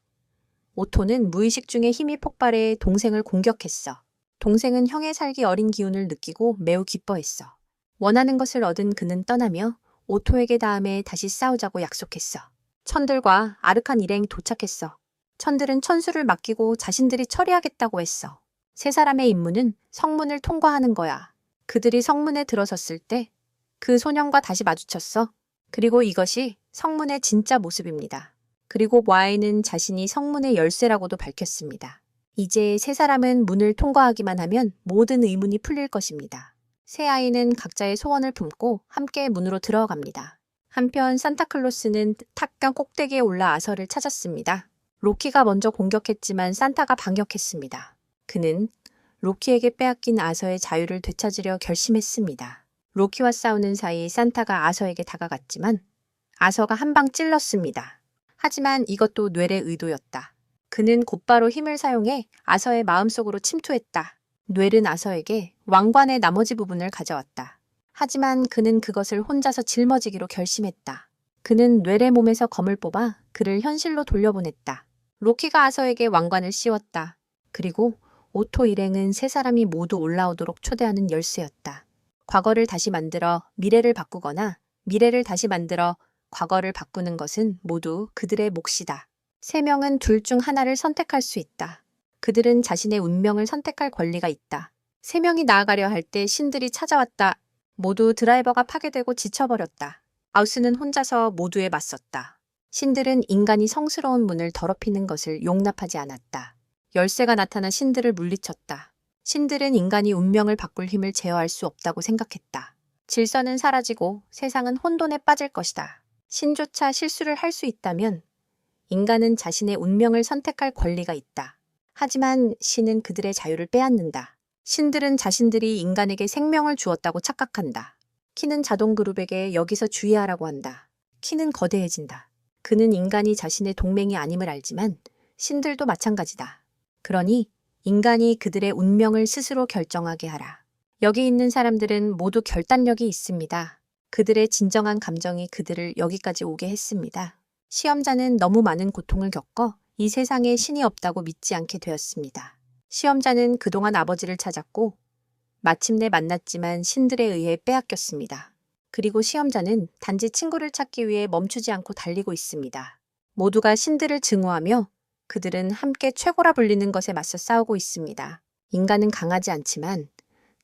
[SPEAKER 1] 오토는 무의식 중에 힘이 폭발해 동생을 공격했어. 동생은 형의 살기 어린 기운을 느끼고 매우 기뻐했어. 원하는 것을 얻은 그는 떠나며 오토에게 다음에 다시 싸우자고 약속했어. 천들과 아르칸 일행이 도착했어. 천들은 천수를 맡기고 자신들이 처리하겠다고 했어. 세 사람의 임무는 성문을 통과하는 거야. 그들이 성문에 들어섰을 때 그 소년과 다시 마주쳤어. 그리고 이것이 성문의 진짜 모습입니다. 그리고 와이는 자신이 성문의 열쇠라고도 밝혔습니다. 이제 세 사람은 문을 통과하기만 하면 모든 의문이 풀릴 것입니다. 세 아이는 각자의 소원을 품고 함께 문으로 들어갑니다. 한편 산타클로스는 탑강 꼭대기에 올라 아서를 찾았습니다. 로키가 먼저 공격했지만 산타가 반격했습니다. 그는 로키에게 빼앗긴 아서의 자유를 되찾으려 결심했습니다. 로키와 싸우는 사이 산타가 아서에게 다가갔지만 아서가 한 방 찔렀습니다. 하지만 이것도 뇌의 의도였다. 그는 곧바로 힘을 사용해 아서의 마음속으로 침투했다. 뇌는 아서에게 왕관의 나머지 부분을 가져왔다. 하지만 그는 그것을 혼자서 짊어지기로 결심했다. 그는 뇌의 몸에서 검을 뽑아 그를 현실로 돌려보냈다. 로키가 아서에게 왕관을 씌웠다. 그리고 오토 일행은 세 사람이 모두 올라오도록 초대하는 열쇠였다. 과거를 다시 만들어 미래를 바꾸거나 미래를 다시 만들어 과거를 바꾸는 것은 모두 그들의 몫이다. 세 명은 둘 중 하나를 선택할 수 있다. 그들은 자신의 운명을 선택할 권리가 있다. 세 명이 나아가려 할 때 신들이 찾아왔다. 모두 드라이버가 파괴되고 지쳐버렸다. 아우스는 혼자서 모두에 맞섰다. 신들은 인간이 성스러운 문을 더럽히는 것을 용납하지 않았다. 열쇠가 나타나 신들을 물리쳤다. 신들은 인간이 운명을 바꿀 힘을 제어할 수 없다고 생각했다. 질서는 사라지고 세상은 혼돈에 빠질 것이다. 신조차 실수를 할 수 있다면 인간은 자신의 운명을 선택할 권리가 있다. 하지만 신은 그들의 자유를 빼앗는다. 신들은 자신들이 인간에게 생명을 주었다고 착각한다. 키는 자동 그룹에게 여기서 주의하라고 한다. 키는 거대해진다. 그는 인간이 자신의 동맹이 아님을 알지만 신들도 마찬가지다. 그러니 인간이 그들의 운명을 스스로 결정하게 하라. 여기 있는 사람들은 모두 결단력이 있습니다. 그들의 진정한 감정이 그들을 여기까지 오게 했습니다. 시험자는 너무 많은 고통을 겪어 이 세상에 신이 없다고 믿지 않게 되었습니다. 시험자는 그동안 아버지를 찾았고 마침내 만났지만 신들에 의해 빼앗겼습니다. 그리고 시험자는 단지 친구를 찾기 위해 멈추지 않고 달리고 있습니다. 모두가 신들을 증오하며 그들은 함께 최고라 불리는 것에 맞서 싸우고 있습니다. 인간은 강하지 않지만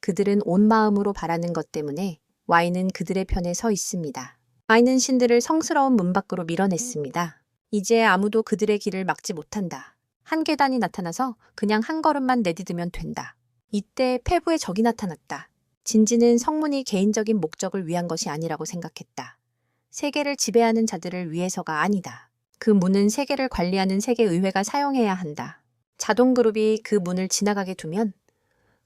[SPEAKER 1] 그들은 온 마음으로 바라는 것 때문에 Y는 그들의 편에 서 있습니다. Y는 신들을 성스러운 문 밖으로 밀어냈습니다. 이제 아무도 그들의 길을 막지 못한다. 한 계단이 나타나서 그냥 한 걸음만 내디디면 된다. 이때 폐부의 적이 나타났다. 진지는 성문이 개인적인 목적을 위한 것이 아니라고 생각했다. 세계를 지배하는 자들을 위해서가 아니다. 그 문은 세계를 관리하는 세계의회가 사용해야 한다. 자동그룹이 그 문을 지나가게 두면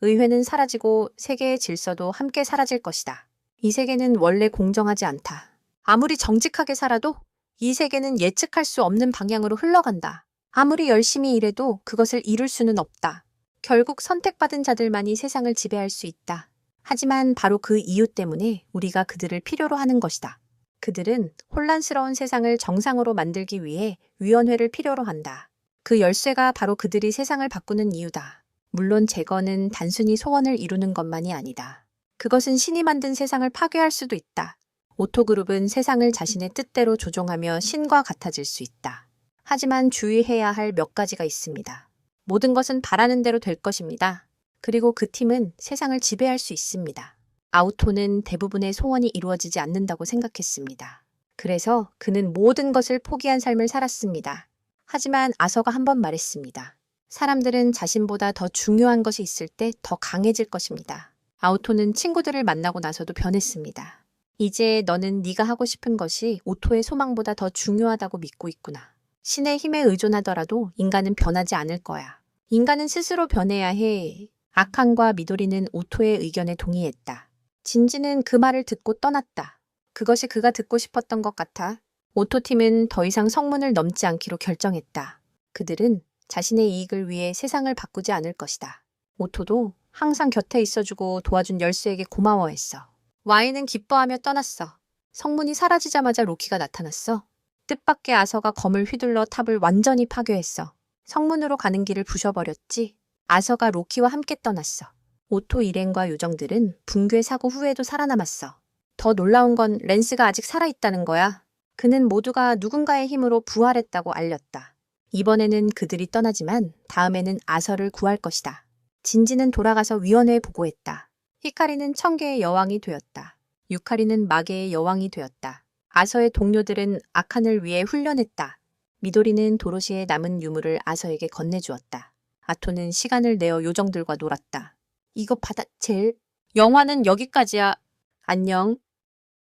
[SPEAKER 1] 의회는 사라지고 세계의 질서도 함께 사라질 것이다. 이 세계는 원래 공정하지 않다. 아무리 정직하게 살아도 이 세계는 예측할 수 없는 방향으로 흘러간다. 아무리 열심히 일해도 그것을 이룰 수는 없다. 결국 선택받은 자들만이 세상을 지배할 수 있다. 하지만 바로 그 이유 때문에 우리가 그들을 필요로 하는 것이다. 그들은 혼란스러운 세상을 정상으로 만들기 위해 위원회를 필요로 한다. 그 열쇠가 바로 그들이 세상을 바꾸는 이유다. 물론 제거는 단순히 소원을 이루는 것만이 아니다. 그것은 신이 만든 세상을 파괴할 수도 있다. 오토그룹은 세상을 자신의 뜻대로 조종하며 신과 같아질 수 있다. 하지만 주의해야 할 몇 가지가 있습니다. 모든 것은 바라는 대로 될 것입니다. 그리고 그 팀은 세상을 지배할 수 있습니다. 아우토는 대부분의 소원이 이루어지지 않는다고 생각했습니다. 그래서 그는 모든 것을 포기한 삶을 살았습니다. 하지만 아서가 한 번 말했습니다. 사람들은 자신보다 더 중요한 것이 있을 때 더 강해질 것입니다. 아우토는 친구들을 만나고 나서도 변했습니다. 이제 너는 네가 하고 싶은 것이 오토의 소망보다 더 중요하다고 믿고 있구나. 신의 힘에 의존하더라도 인간은 변하지 않을 거야. 인간은 스스로 변해야 해. 아칸과 미도리는 오토의 의견에 동의했다. 진지는 그 말을 듣고 떠났다. 그것이 그가 듣고 싶었던 것 같아. 오토팀은 더 이상 성문을 넘지 않기로 결정했다. 그들은 자신의 이익을 위해 세상을 바꾸지 않을 것이다. 오토도 항상 곁에 있어주고 도와준 열쇠에게 고마워했어. Y는 기뻐하며 떠났어. 성문이 사라지자마자 로키가 나타났어. 뜻밖의 아서가 검을 휘둘러 탑을 완전히 파괴했어. 성문으로 가는 길을 부셔버렸지. 아서가 로키와 함께 떠났어. 오토 일행과 요정들은 붕괴 사고 후에도 살아남았어. 더 놀라운 건 랜스가 아직 살아있다는 거야. 그는 모두가 누군가의 힘으로 부활했다고 알렸다. 이번에는 그들이 떠나지만 다음에는 아서를 구할 것이다. 진지는 돌아가서 위원회에 보고했다. 히카리는 천개의 여왕이 되었다. 유카리는 마계의 여왕이 되었다. 아서의 동료들은 아칸을 위해 훈련했다. 미도리는 도로시의 남은 유물을 아서에게 건네주었다. 아토는 시간을 내어 요정들과 놀았다. 이거 받아, 젤. 영화는 여기까지야. 안녕.